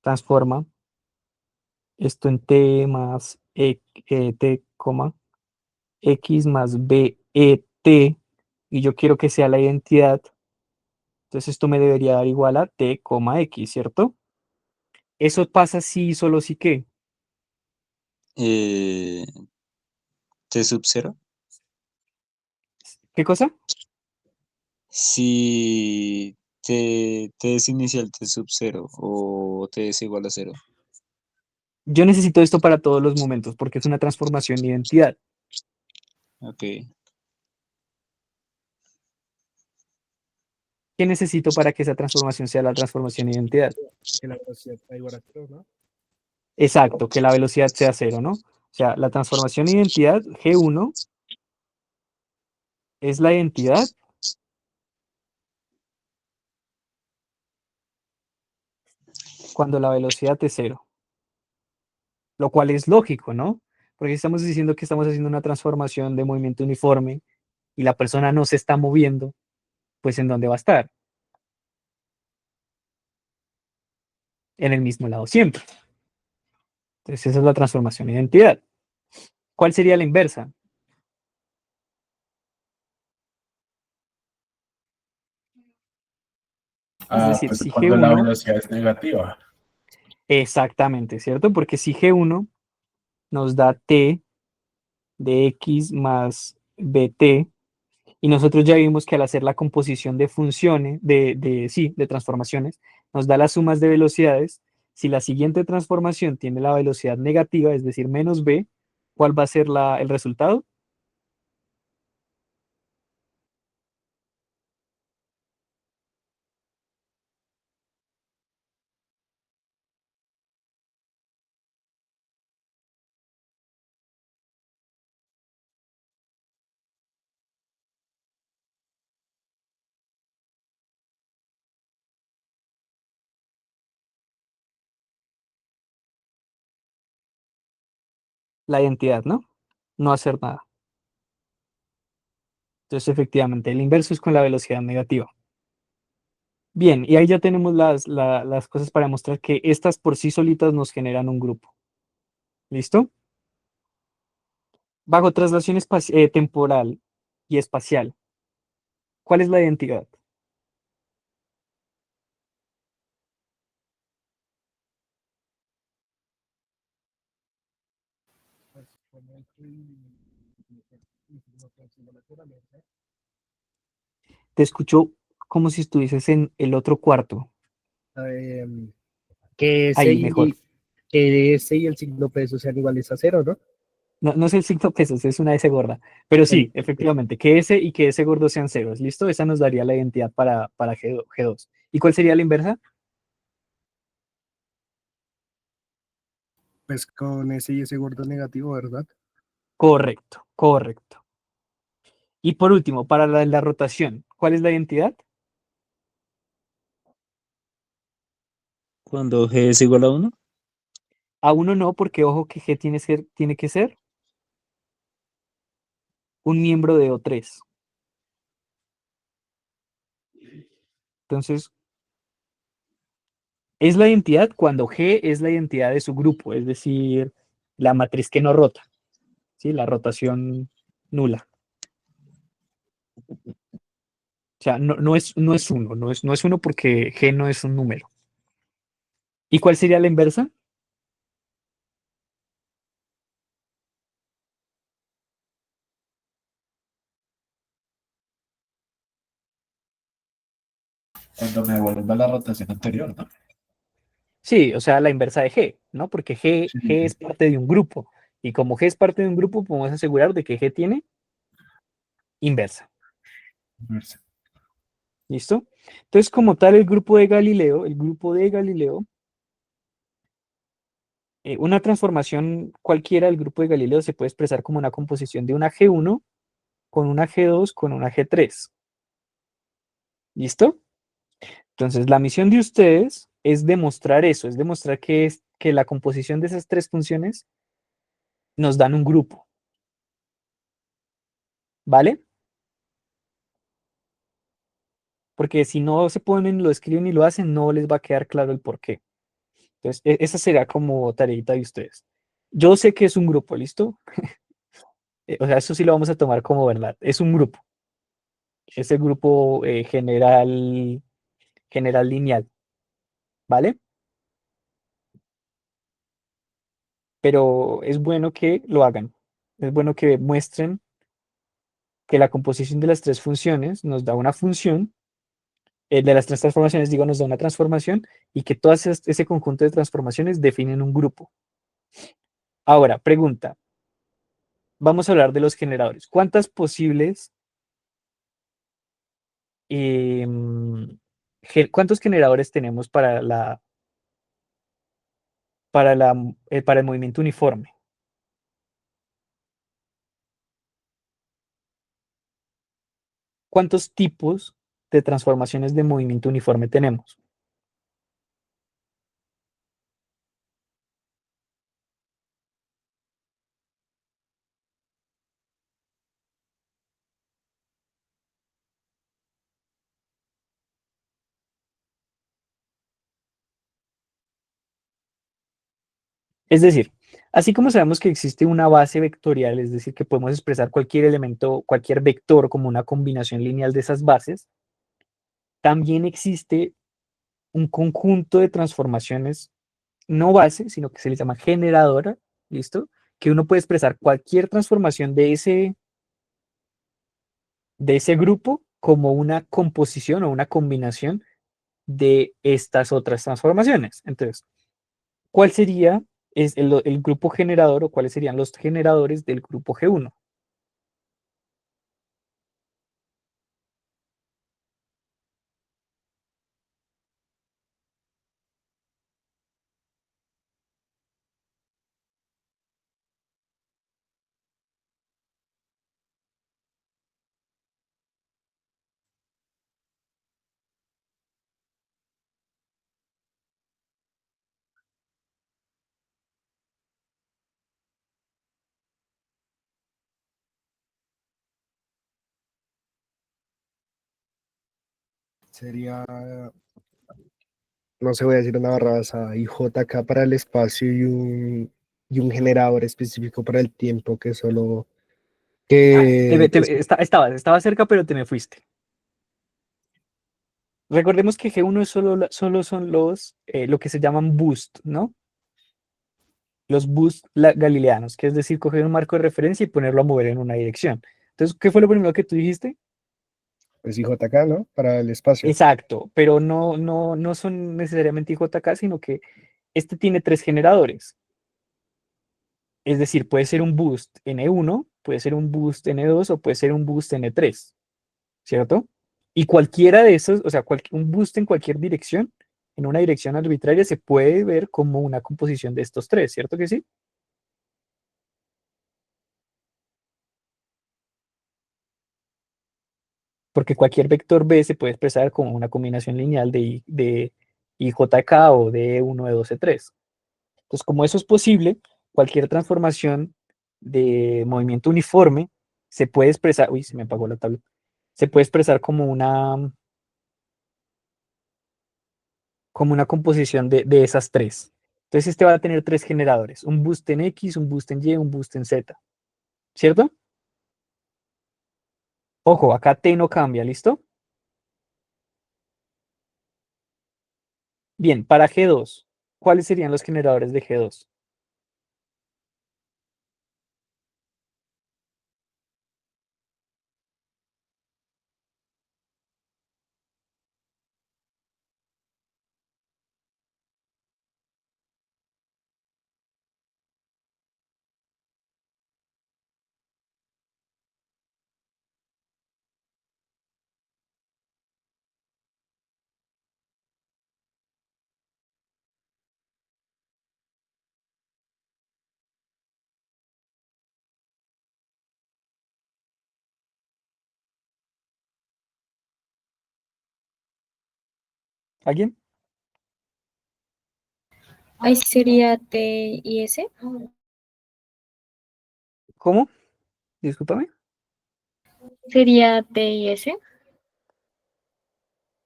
transforma esto en T más T, X más B, E, T, y yo quiero que sea la identidad, entonces esto me debería dar igual a T, X, ¿cierto? Eso pasa si, solo si qué. Eh, T sub 0. ¿Qué cosa? Si T es inicial T sub 0 o T es igual a 0. Yo necesito esto para todos los momentos porque es una transformación de identidad. Ok. ¿Qué necesito para que esa transformación sea la transformación de identidad? Que la velocidad está igual a cero, ¿no? Exacto, que la velocidad sea cero, ¿no? O sea, la transformación de identidad G1 es la identidad cuando la velocidad es cero, lo cual es lógico, ¿no? Porque estamos diciendo que estamos haciendo una transformación de movimiento uniforme y la persona no se está moviendo, pues ¿en dónde va a estar? En el mismo lado siempre. Entonces esa es la transformación de identidad. ¿Cuál sería la inversa? Es Ah, decir, pues si cuando la G1, velocidad es negativa. exactamente, ¿cierto? Porque si G1 nos da T de X más BT, y nosotros ya vimos que al hacer la composición de funciones, sí, de transformaciones, nos da las sumas de velocidades. Si la siguiente transformación tiene la velocidad negativa, es decir, menos b, ¿cuál va a ser el resultado? La identidad, ¿no? No hacer nada. Entonces, efectivamente, el inverso es con la velocidad negativa. Bien, y ahí ya tenemos las cosas para demostrar que estas por sí solitas nos generan un grupo. ¿Listo? Bajo traslación temporal y espacial, ¿cuál es la identidad? Pues, como Te escucho como si estuvieses en el otro cuarto. em, que ese Ahí, mejor. y, que ese y el signo peso sean iguales a cero, ¿no? No, no es el signo pesos, es una S gorda. Pero sí, efectivamente, que S y que S gordo sean ceros. ¿Listo? Esa nos daría la identidad para G2. ¿Y cuál sería la inversa? Pues con ese y ese gordo negativo, ¿verdad? Correcto, correcto. Y por último, para la rotación, ¿cuál es la identidad? Cuando G es igual a 1, A uno no, porque ojo que G tiene que ser un miembro de O3. Entonces, es la identidad cuando G es la identidad de su grupo, es decir, la matriz que no rota, ¿sí? La rotación nula. O sea, no es uno, no es uno porque G no es un número. ¿Y cuál sería la inversa? Cuando me vuelva la rotación anterior, ¿no? Sí, o sea, la inversa de G, ¿no? Porque Sí, G es parte de un grupo. Y como G es parte de un grupo, podemos asegurar de que G tiene inversa. sí. ¿Listo? Entonces, como tal, el grupo de Galileo, una transformación cualquiera del grupo de Galileo se puede expresar como una composición de una G1 con una G2 con una G3. ¿Listo? Entonces, la misión de ustedes es demostrar eso, es demostrar que la composición de esas tres funciones nos dan un grupo. ¿Vale? Porque si no se ponen, lo escriben y lo hacen, no les va a quedar claro el por qué. Entonces, esa será como tareita de ustedes. Yo sé que es un grupo, ¿listo? O sea, eso sí lo vamos a tomar como verdad. Es un grupo. Es el grupo general lineal, ¿vale? Pero es bueno que lo hagan. Es bueno que muestren que la composición de las tres funciones nos da una función, de las tres transformaciones, digo, nos da una transformación y que todo ese conjunto de transformaciones definen un grupo. Ahora, pregunta, vamos a hablar de los generadores. ¿Cuántas posibles, cuántos generadores tenemos para el movimiento uniforme? ¿Cuántos tipos de transformaciones de movimiento uniforme tenemos? Es decir, así como sabemos que existe una base vectorial, es decir, que podemos expresar cualquier elemento, cualquier vector como una combinación lineal de esas bases, también existe un conjunto de transformaciones no base, sino que se les llama generadora, ¿listo? Que uno puede expresar cualquier transformación de ese grupo como una composición o una combinación de estas otras transformaciones. Entonces, ¿cuál sería el grupo generador o cuáles serían los generadores del grupo G1? Sería, no sé, voy a decir una barrabasada, IJK para el espacio y un generador específico para el tiempo que solo, Estaba cerca, pero te me fuiste. Recordemos que G1 es solo son lo que se llaman boost, ¿no? Los boost galileanos, que es decir, coger un marco de referencia y ponerlo a mover en una dirección. Entonces, ¿qué fue lo primero que tú dijiste? pues IJK, ¿no? Para el espacio. Exacto, pero no son necesariamente IJK, sino que este tiene tres generadores. Es decir, puede ser un boost N1, puede ser un boost N2 o puede ser un boost N3, ¿cierto? Y cualquiera de esos, o sea, un boost en cualquier dirección, en una dirección arbitraria, se puede ver como una composición de estos tres, ¿cierto que sí? Porque cualquier vector B se puede expresar como una combinación lineal de IJK o de E1, E2, E3. Entonces, como eso es posible, cualquier transformación de movimiento uniforme se puede expresar, uy, se me apagó la tabla, se puede expresar como una composición de esas tres. Entonces, este va a tener tres generadores, un boost en X, un boost en Y, un boost en Z, ¿cierto? Ojo, acá T no cambia, ¿listo? Bien, para G2, ¿cuáles serían los generadores de G2? ¿Alguien? Ahí sería T y S. ¿Cómo? Discúlpame. Sería T y S.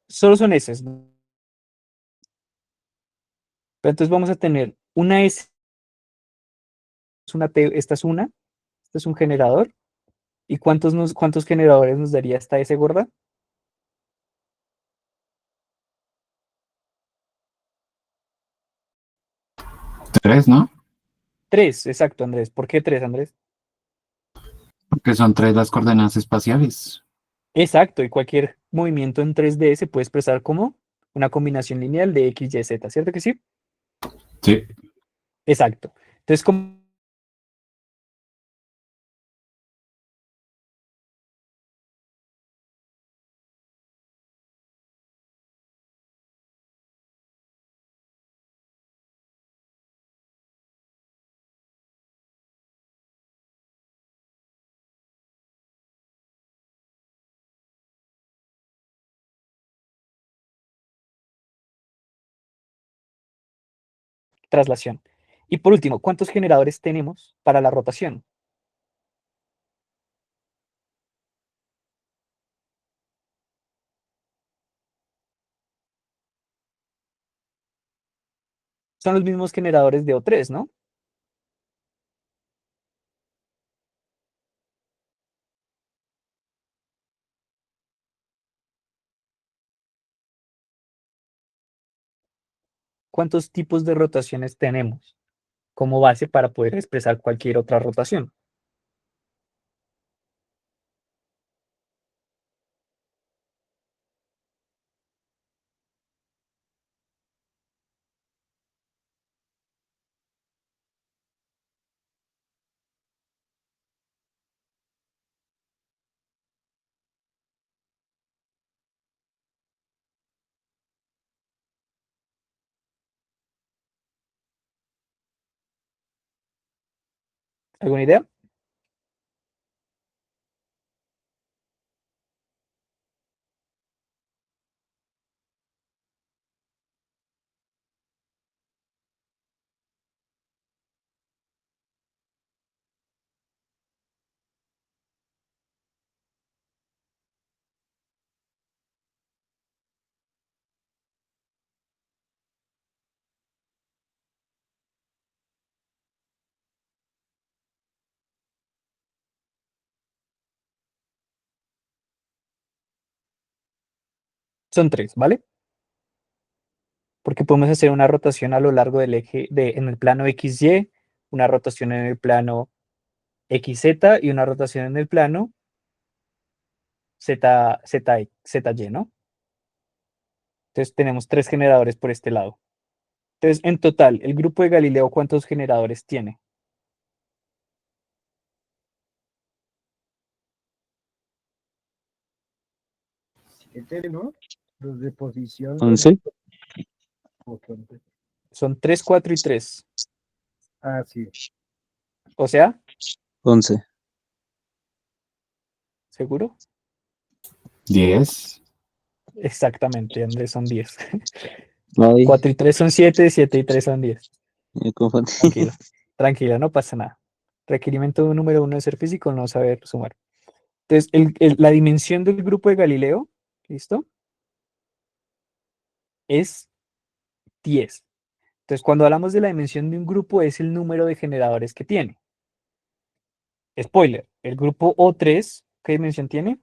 Solo son S. Pero entonces vamos a tener una S, es una T, esta es una, este es un generador. ¿Y cuántos generadores nos daría esta S gorda? 3, ¿no? 3, exacto, Andrés. ¿Por qué 3, Andrés? Porque son 3 las coordenadas espaciales. Exacto, y cualquier movimiento en 3D se puede expresar como una combinación lineal de X, Y, Z, ¿cierto que sí? Sí. Exacto. Entonces, como traslación. Y por último, ¿cuántos generadores tenemos para la rotación? Son los mismos generadores de O3, ¿no? ¿Cuántos tipos de rotaciones tenemos como base para poder expresar cualquier otra rotación? ¿Alguna idea? Son tres, ¿vale? Porque podemos hacer una rotación a lo largo del eje en el plano XY, una rotación en el plano XZ y una rotación en el plano ZY, ¿no? Entonces tenemos tres generadores por este lado. Entonces, en total, el grupo de Galileo, ¿cuántos generadores tiene? ¿no? Los de posición. 11. Son 3, 4 y 3. Ah, sí. O sea, 11. ¿seguro? 10. Exactamente, Andrés, son 10. Ay, 4 y 3 son 7, 7 y 3 son 10. me confundí. Tranquilo, tranquila, no pasa nada. Requerimiento número 1 de ser físico, no saber sumar. Entonces, la dimensión del grupo de Galileo, ¿listo? Es 10. Entonces, cuando hablamos de la dimensión de un grupo, es el número de generadores que tiene. Spoiler, el grupo O3, ¿qué dimensión tiene?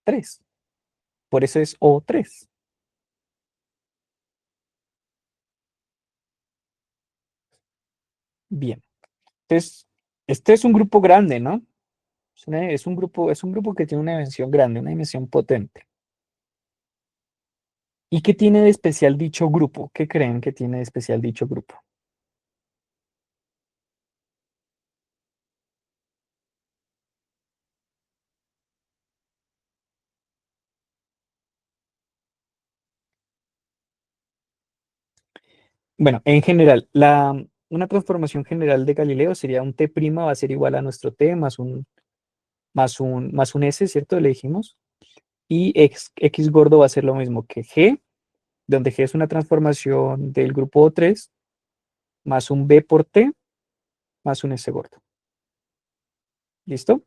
3. Por eso es O3. Bien. Entonces, este es un grupo grande, ¿no? Es un grupo que tiene una dimensión grande, una dimensión potente. ¿Y qué tiene de especial dicho grupo? ¿Qué creen que tiene de especial dicho grupo? Bueno, en general, una transformación general de Galileo sería un T' va a ser igual a nuestro T más un S, ¿cierto? Le dijimos. Y X gordo va a ser lo mismo que G, donde G es una transformación del grupo O3, más un B por T, más un S gordo. ¿Listo?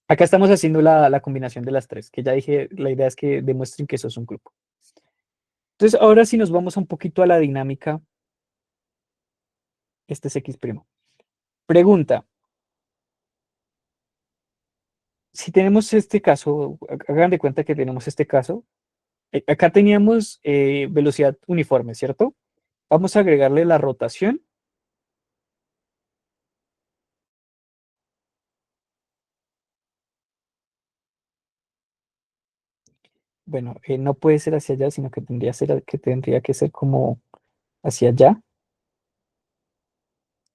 Acá estamos haciendo la combinación de las tres, que ya dije, la idea es que demuestren que eso es un grupo. Entonces, ahora sí nos vamos un poquito a la dinámica. Este es X'. Pregunta. Si tenemos este caso, hagan de cuenta que tenemos este caso. Acá teníamos velocidad uniforme, ¿cierto? Vamos a agregarle la rotación. Bueno, no puede ser hacia allá, sino que tendría que ser como hacia allá,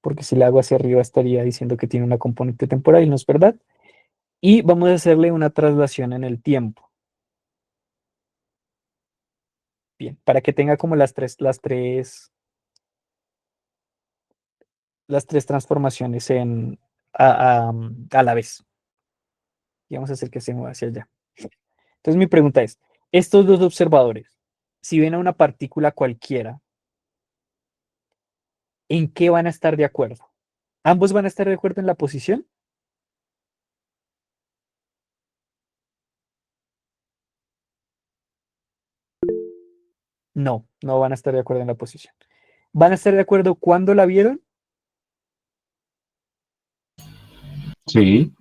porque si la hago hacia arriba estaría diciendo que tiene una componente temporal y no es verdad. Y vamos a hacerle una traslación en el tiempo. Bien, para que tenga como las tres transformaciones a la vez. Y vamos a hacer que se mueva hacia allá. Entonces mi pregunta es, estos dos observadores, si ven a una partícula cualquiera, ¿en qué van a estar de acuerdo? ¿Ambos van a estar de acuerdo en la posición? No, no van a estar de acuerdo en la posición. ¿Van a estar de acuerdo cuando la vieron? Sí.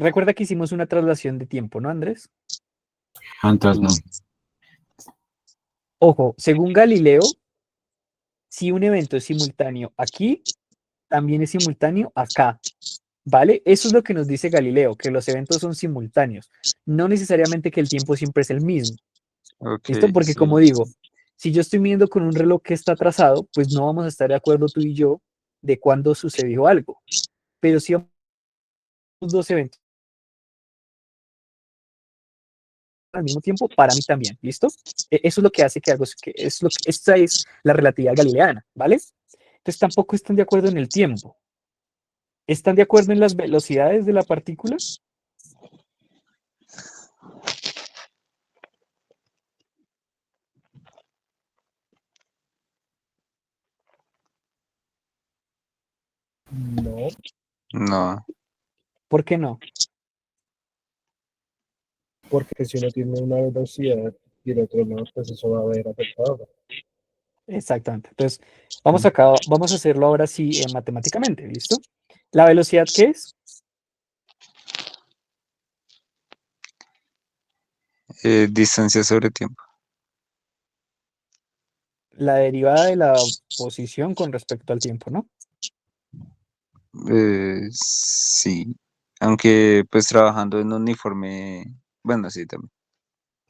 Recuerda que hicimos una traslación de tiempo, ¿no, Andrés? Antes no. Ojo, según Galileo, si un evento es simultáneo aquí, también es simultáneo acá, ¿vale? Eso es lo que nos dice Galileo, que los eventos son simultáneos, no necesariamente que el tiempo siempre es el mismo, Ok, ¿listo? Porque sí. como digo, si yo estoy midiendo con un reloj que está atrasado, pues no vamos a estar de acuerdo tú y yo de cuándo sucedió algo, pero si vamos dos eventos al mismo tiempo, para mí también, ¿listo? Eso es lo que hace que algo, esta es la relatividad galileana, ¿vale? Entonces tampoco están de acuerdo en el tiempo. ¿Están de acuerdo en las velocidades de la partícula? No, No. ¿Por qué no? porque si uno tiene una velocidad y el otro no, pues eso va a haber afectado. Exactamente. Entonces, vamos a hacerlo ahora sí matemáticamente, ¿listo? ¿La velocidad qué es? Distancia sobre tiempo. La derivada de la posición con respecto al tiempo, ¿no? Sí. Aunque pues trabajando en un uniforme. Bueno, sí, también.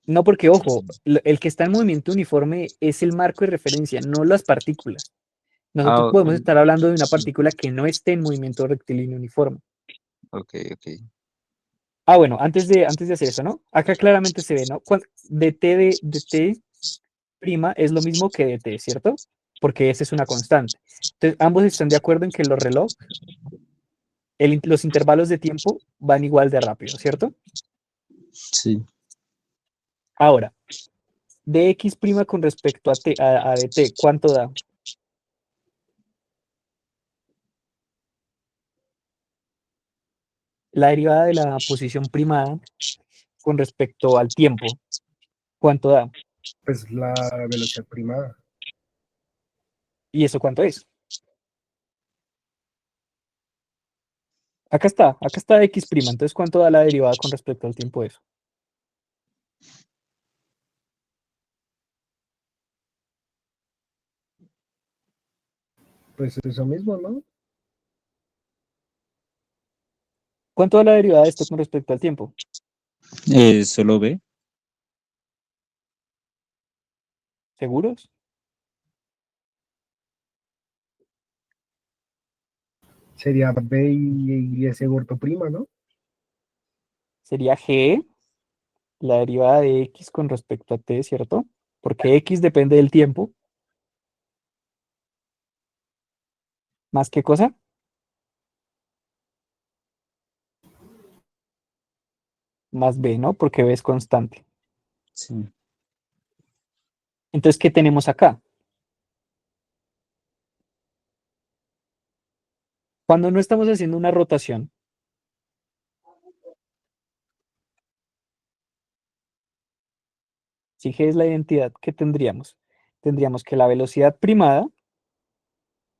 No, porque, ojo, el que está en movimiento uniforme es el marco de referencia, no las partículas. Nosotros Ah, podemos estar hablando de una partícula que no esté en movimiento rectilíneo uniforme. ok, ok. Ah, bueno, antes de hacer eso, ¿no? Acá claramente se ve, ¿no? dt prima es lo mismo que dt, ¿cierto? Porque esa es una constante. Entonces, ambos están de acuerdo en que los relojes, los intervalos de tiempo van igual de rápido, ¿cierto? Sí. Ahora, dx prima con respecto a dt, ¿cuánto da? La derivada de la posición primada con respecto al tiempo, ¿cuánto da? Pues la velocidad primada. ¿Y eso cuánto es? Acá está x prima, entonces ¿cuánto da la derivada con respecto al tiempo de eso? Pues eso mismo, ¿no? ¿Cuánto da la derivada de esto con respecto al tiempo? Solo B. ¿Seguros? Sería B y ese gordo prima, ¿no? Sería g, la derivada de x con respecto a t, ¿cierto? Porque x depende del tiempo. ¿Más qué cosa? Más b, ¿no? Porque b es constante. Sí. Entonces, ¿qué tenemos acá? Cuando no estamos haciendo una rotación, si g es la identidad, ¿qué tendríamos? Tendríamos que la velocidad primada,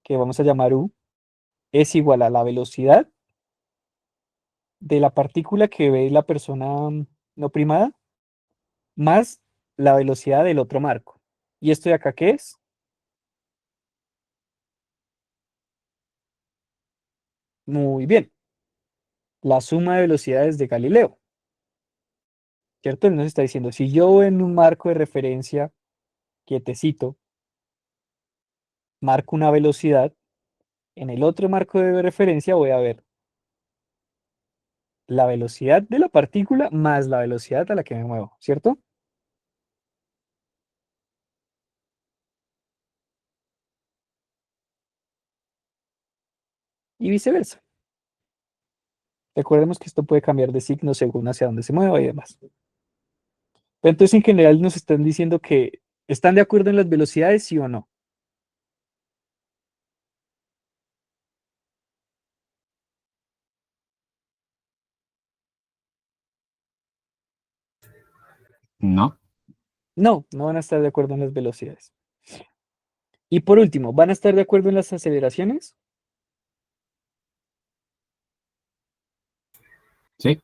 que vamos a llamar u, es igual a la velocidad de la partícula que ve la persona no primada, más la velocidad del otro marco. ¿Y esto de acá qué es? Muy bien, la suma de velocidades de Galileo, ¿cierto? Él nos está diciendo, si yo en un marco de referencia quietecito marco una velocidad, en el otro marco de referencia voy a ver la velocidad de la partícula más la velocidad a la que me muevo, ¿cierto? Y viceversa. Recordemos que esto puede cambiar de signo según hacia dónde se mueva y demás. Pero entonces en general nos están diciendo que están de acuerdo en las velocidades, sí o no. No, No, no van a estar de acuerdo en las velocidades. Y por último, ¿van a estar de acuerdo en las aceleraciones? sí.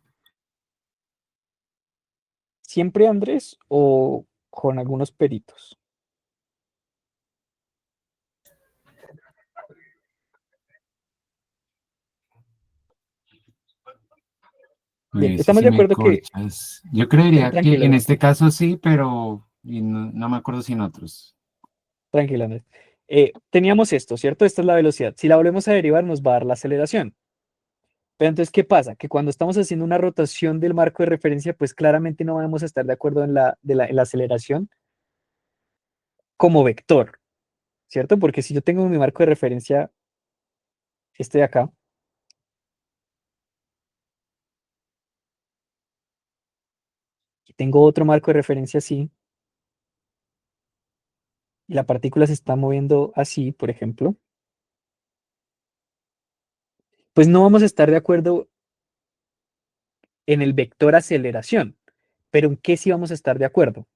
¿Siempre Andrés o con algunos peritos? Uy, Bien, ese estamos sí de me acuerdo que, corchas. Yo creería que tranquilo, en este caso sí, pero y no, no me acuerdo si en otros. tranquilo Andrés. Teníamos esto, ¿cierto? Esta es la velocidad. Si la volvemos a derivar, nos va a dar la aceleración. Pero entonces, ¿qué pasa? Que cuando estamos haciendo una rotación del marco de referencia, pues claramente no vamos a estar de acuerdo en la aceleración como vector, ¿cierto? Porque si yo tengo mi marco de referencia, este de acá, y tengo otro marco de referencia así, y la partícula se está moviendo así, por ejemplo, pues no vamos a estar de acuerdo en el vector aceleración. Pero ¿en qué sí vamos a estar de acuerdo?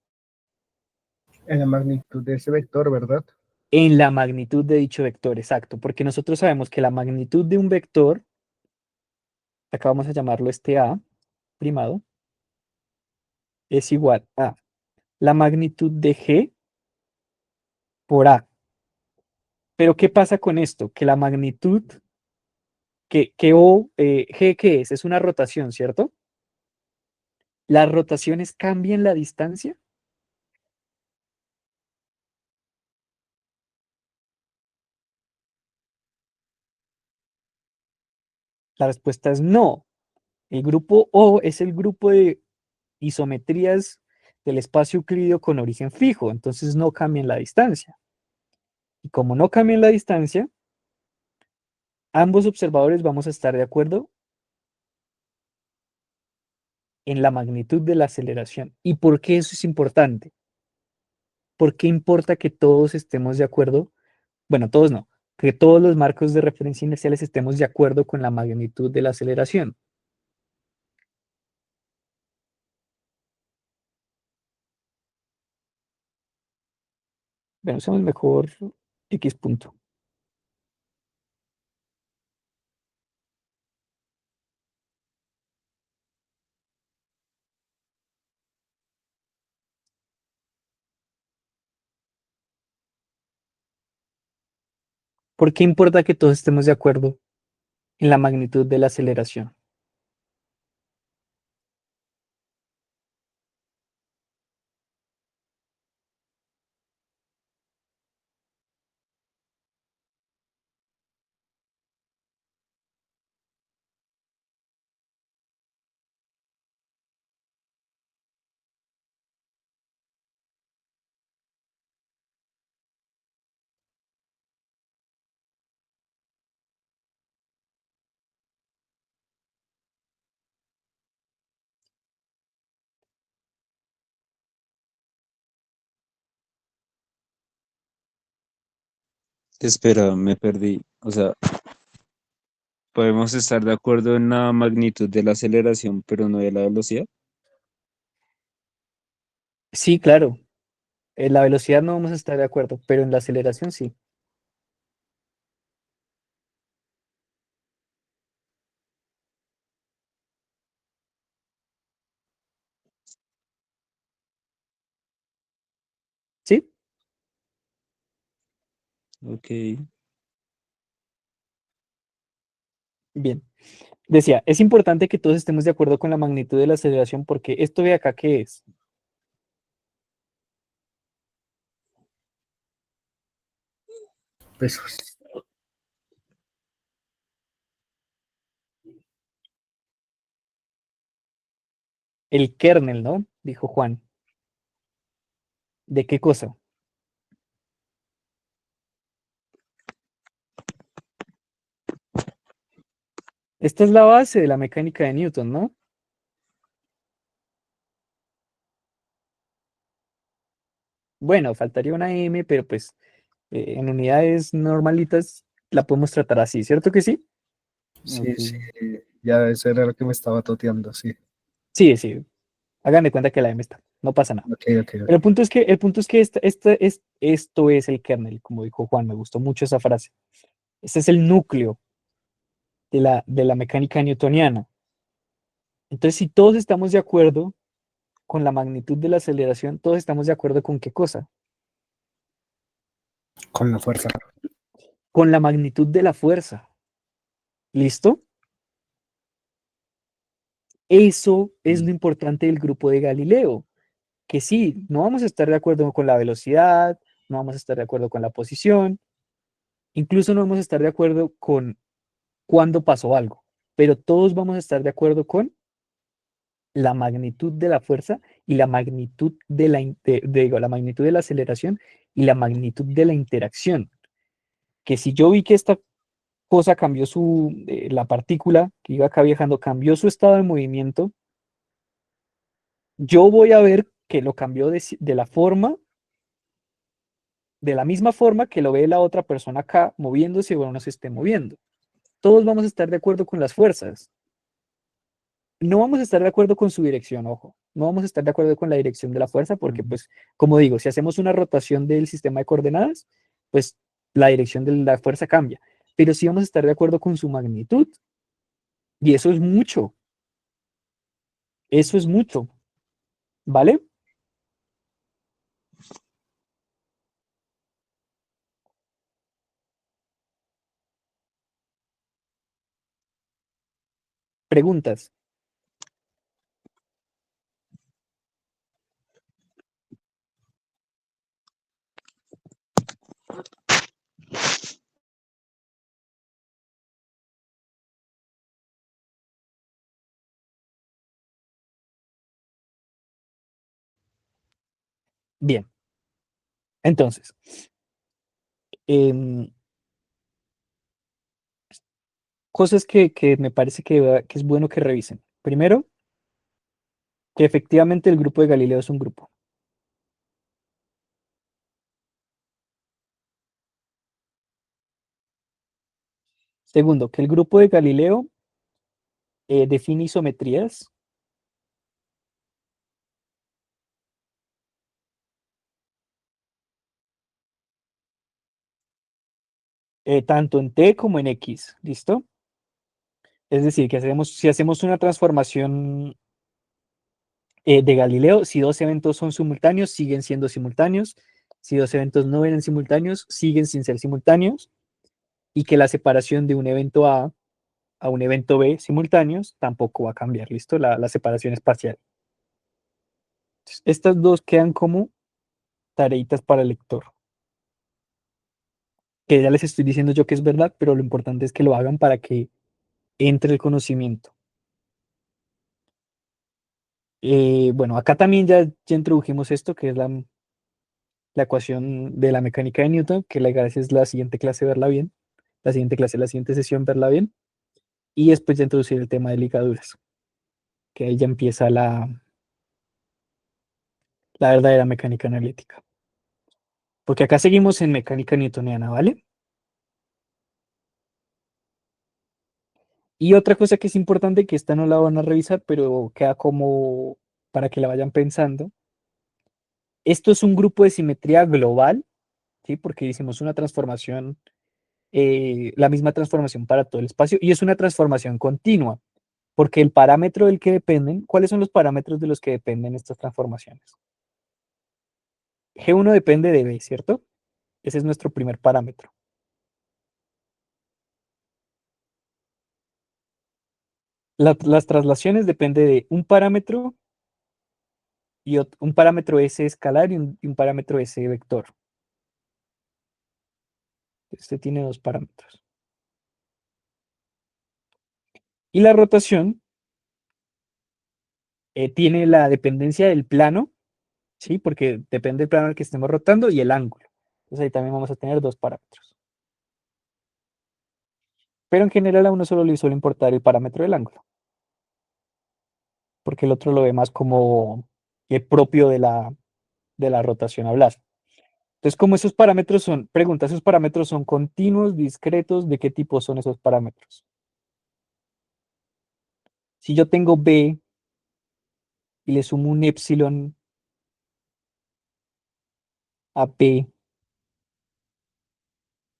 En la magnitud de ese vector, ¿verdad? En la magnitud de dicho vector, exacto, porque nosotros sabemos que la magnitud de un vector, acá vamos a llamarlo este A primado, es igual a la magnitud de G por A. Pero ¿qué pasa con esto? Que la magnitud, G, ¿qué es? Es una rotación, ¿cierto? ¿Las rotaciones cambian la distancia? La respuesta es no. El grupo O es el grupo de isometrías del espacio euclídeo con origen fijo, entonces no cambian la distancia. Y como no cambian la distancia, ambos observadores vamos a estar de acuerdo en la magnitud de la aceleración. ¿Y por qué eso es importante? ¿Por qué importa que todos estemos de acuerdo? Bueno, todos no, que todos los marcos de referencia inerciales estemos de acuerdo con la magnitud de la aceleración. Bueno, usamos mejor X punto. ¿Por qué importa que todos estemos de acuerdo en la magnitud de la aceleración? Espera, me perdí. O sea, podemos estar de acuerdo en la magnitud de la aceleración, pero no de la velocidad. Sí, claro. En la velocidad no vamos a estar de acuerdo, pero en la aceleración sí. ¿Sí? Ok. Bien. Decía, es importante que todos estemos de acuerdo con la magnitud de la aceleración porque esto de acá, ¿qué es? Pesos. El kernel, ¿no? Dijo Juan. ¿De qué cosa? Esta es la base de la mecánica de Newton, ¿no? Bueno, faltaría una M, pero pues en unidades normalitas la podemos tratar así, ¿cierto que sí? Sí, Ok. sí, ya eso era lo que me estaba toteando, sí. Sí, sí. Hagan de cuenta que la M está. No pasa nada. Ok, ok, Pero ok. el punto es que esto es el kernel, como dijo Juan, me gustó mucho esa frase. Este es el núcleo de la mecánica newtoniana. Entonces, si todos estamos de acuerdo con la magnitud de la aceleración, todos estamos de acuerdo con qué cosa? Con la fuerza. Con la magnitud de la fuerza. ¿Listo? Eso es lo importante del grupo de Galileo, que sí, no vamos a estar de acuerdo con la velocidad, no vamos a estar de acuerdo con la posición, incluso no vamos a estar de acuerdo con cuándo pasó algo, pero todos vamos a estar de acuerdo con la magnitud de la fuerza y la magnitud de digo, la magnitud de la aceleración y la magnitud de la interacción. Que si yo vi que esta cosa cambió la partícula que iba acá viajando, cambió su estado de movimiento, yo voy a ver que lo cambió de la forma, de la misma forma que lo ve la otra persona acá moviéndose o no se esté moviendo. Todos vamos a estar de acuerdo con las fuerzas. No vamos a estar de acuerdo con su dirección, ojo. No vamos a estar de acuerdo con la dirección de la fuerza porque, pues, como digo, si hacemos una rotación del sistema de coordenadas, pues la dirección de la fuerza cambia. Pero sí vamos a estar de acuerdo con su magnitud. Y eso es mucho. Eso es mucho. ¿Vale? Preguntas. Bien, entonces, em, cosas que me parece que es bueno que revisen. Primero, que efectivamente el grupo de Galileo es un grupo. Segundo, que el grupo de Galileo define isometrías. Tanto en T como en X, ¿listo? Es decir, que si hacemos una transformación de Galileo, si dos eventos son simultáneos, siguen siendo simultáneos. Si dos eventos no eran simultáneos, siguen sin ser simultáneos. Y que la separación de un evento a un evento B simultáneos tampoco va a cambiar, ¿listo? La separación espacial. Entonces, estas dos quedan como tareitas para el lector. Que ya les estoy diciendo yo que es verdad, pero lo importante es que lo hagan para que entre el conocimiento. Bueno, acá también ya introdujimos esto, que es la ecuación de la mecánica de Newton, que la gracia es la siguiente clase verla bien, la siguiente clase, la siguiente sesión verla bien, y después ya introducir el tema de ligaduras, que ahí ya empieza la verdadera mecánica analítica. Porque acá seguimos en mecánica newtoniana, ¿vale? Y otra cosa que es importante, que esta no la van a revisar, pero queda como para que la vayan pensando. Esto es un grupo de simetría global, ¿sí? Porque hicimos una transformación, la misma transformación para todo el espacio, y es una transformación continua, porque el parámetro del que dependen, ¿cuáles son los parámetros de los que dependen estas transformaciones? G1 depende de B, ¿cierto? Ese es nuestro primer parámetro. Las traslaciones dependen de un parámetro y un parámetro S escalar y un parámetro S vector. Este tiene dos parámetros. Y la rotación tiene la dependencia del plano, ¿sí? Porque depende del plano al que estemos rotando y el ángulo. Entonces ahí también vamos a tener dos parámetros. Pero en general a uno solo le suele importar el parámetro del ángulo, porque el otro lo ve más como propio de la rotación hablar. Entonces, como esos parámetros ¿esos parámetros son continuos, discretos? ¿De qué tipo son esos parámetros? Si yo tengo B y le sumo un epsilon a P,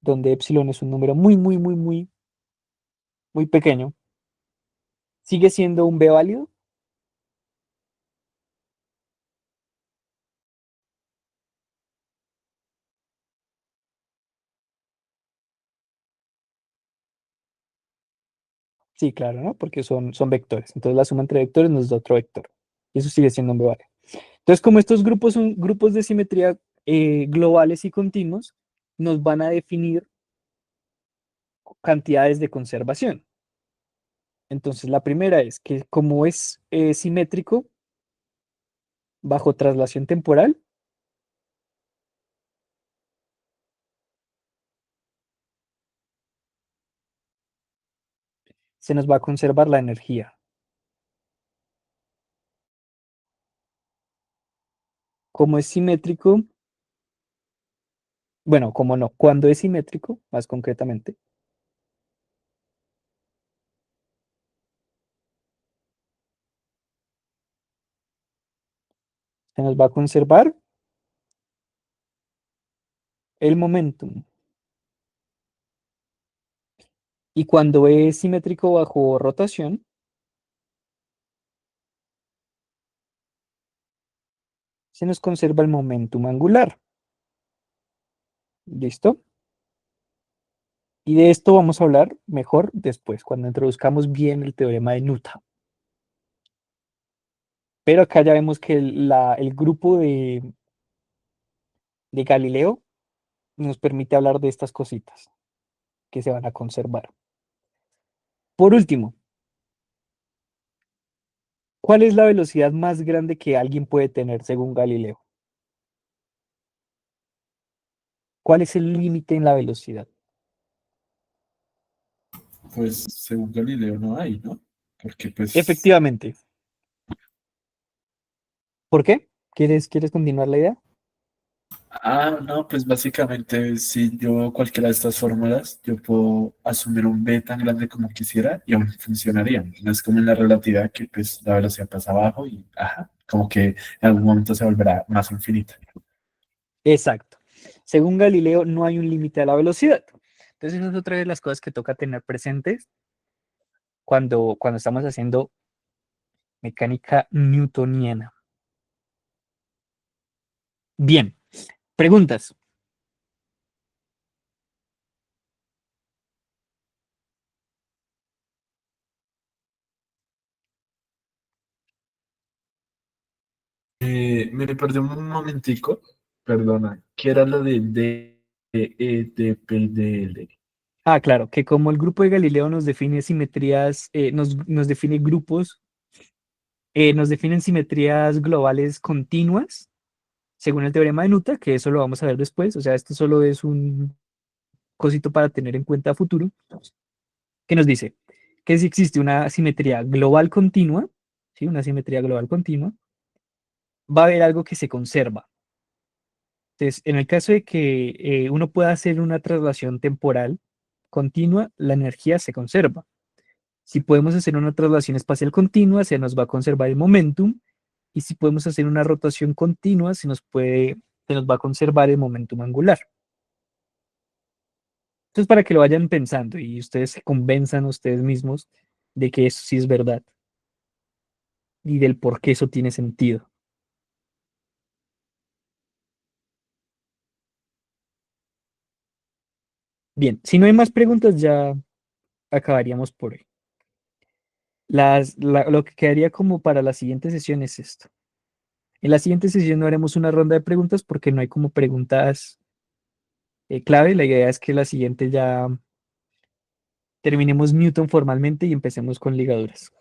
donde epsilon es un número muy, muy, muy, muy, muy pequeño, ¿sigue siendo un B válido? Sí, claro, ¿no? Porque son vectores. Entonces la suma entre vectores nos da otro vector. Y eso sigue siendo un B válido. Entonces, como estos grupos son grupos de simetría globales y continuos, nos van a definir cantidades de conservación. Entonces, la primera es que como es simétrico bajo traslación temporal, se nos va a conservar la energía. Como es simétrico, bueno, como no, cuando es simétrico, más concretamente, se nos va a conservar el momentum. Y cuando es simétrico bajo rotación, se nos conserva el momentum angular. ¿Listo? Y de esto vamos a hablar mejor después, cuando introduzcamos bien el teorema de Newton. Pero acá ya vemos que el grupo de Galileo nos permite hablar de estas cositas que se van a conservar. Por último, ¿cuál es la velocidad más grande que alguien puede tener según Galileo? ¿Cuál es el límite en la velocidad? Pues según Galileo no hay, ¿no? Porque pues, Efectivamente. ¿Por qué? ¿Quieres continuar la idea? no, pues básicamente si yo cualquiera de estas fórmulas, yo puedo asumir un B tan grande como quisiera y aún funcionaría. No es como en la relatividad que pues la velocidad pasa abajo y, ajá, como que en algún momento se volverá más infinita. Exacto. Según Galileo, no hay un límite a la velocidad. Entonces, esa es otra de las cosas que toca tener presentes cuando estamos haciendo mecánica newtoniana. Bien, preguntas. Me perdí un momentico, perdona, ¿qué era lo de DEDPDL? Ah, claro, que como el grupo de Galileo nos define simetrías, nos define grupos, nos definen simetrías globales continuas, según el teorema de Nuta, que eso lo vamos a ver después. O sea, esto solo es un cosito para tener en cuenta a futuro, que nos dice que si existe una simetría global continua, ¿sí? Una simetría global continua, va a haber algo que se conserva. Entonces, en el caso de que uno pueda hacer una traslación temporal continua, la energía se conserva. Si podemos hacer una traslación espacial continua, se nos va a conservar el momentum. Y si podemos hacer una rotación continua, se nos va a conservar el momentum angular. Entonces, para que lo vayan pensando y ustedes se convenzan ustedes mismos de que eso sí es verdad y del por qué eso tiene sentido. Bien, si no hay más preguntas, ya acabaríamos por hoy. Lo que quedaría como para la siguiente sesión es esto. En la siguiente sesión no haremos una ronda de preguntas porque no hay como preguntas clave. La idea es que la siguiente ya terminemos Newton formalmente y empecemos con ligaduras.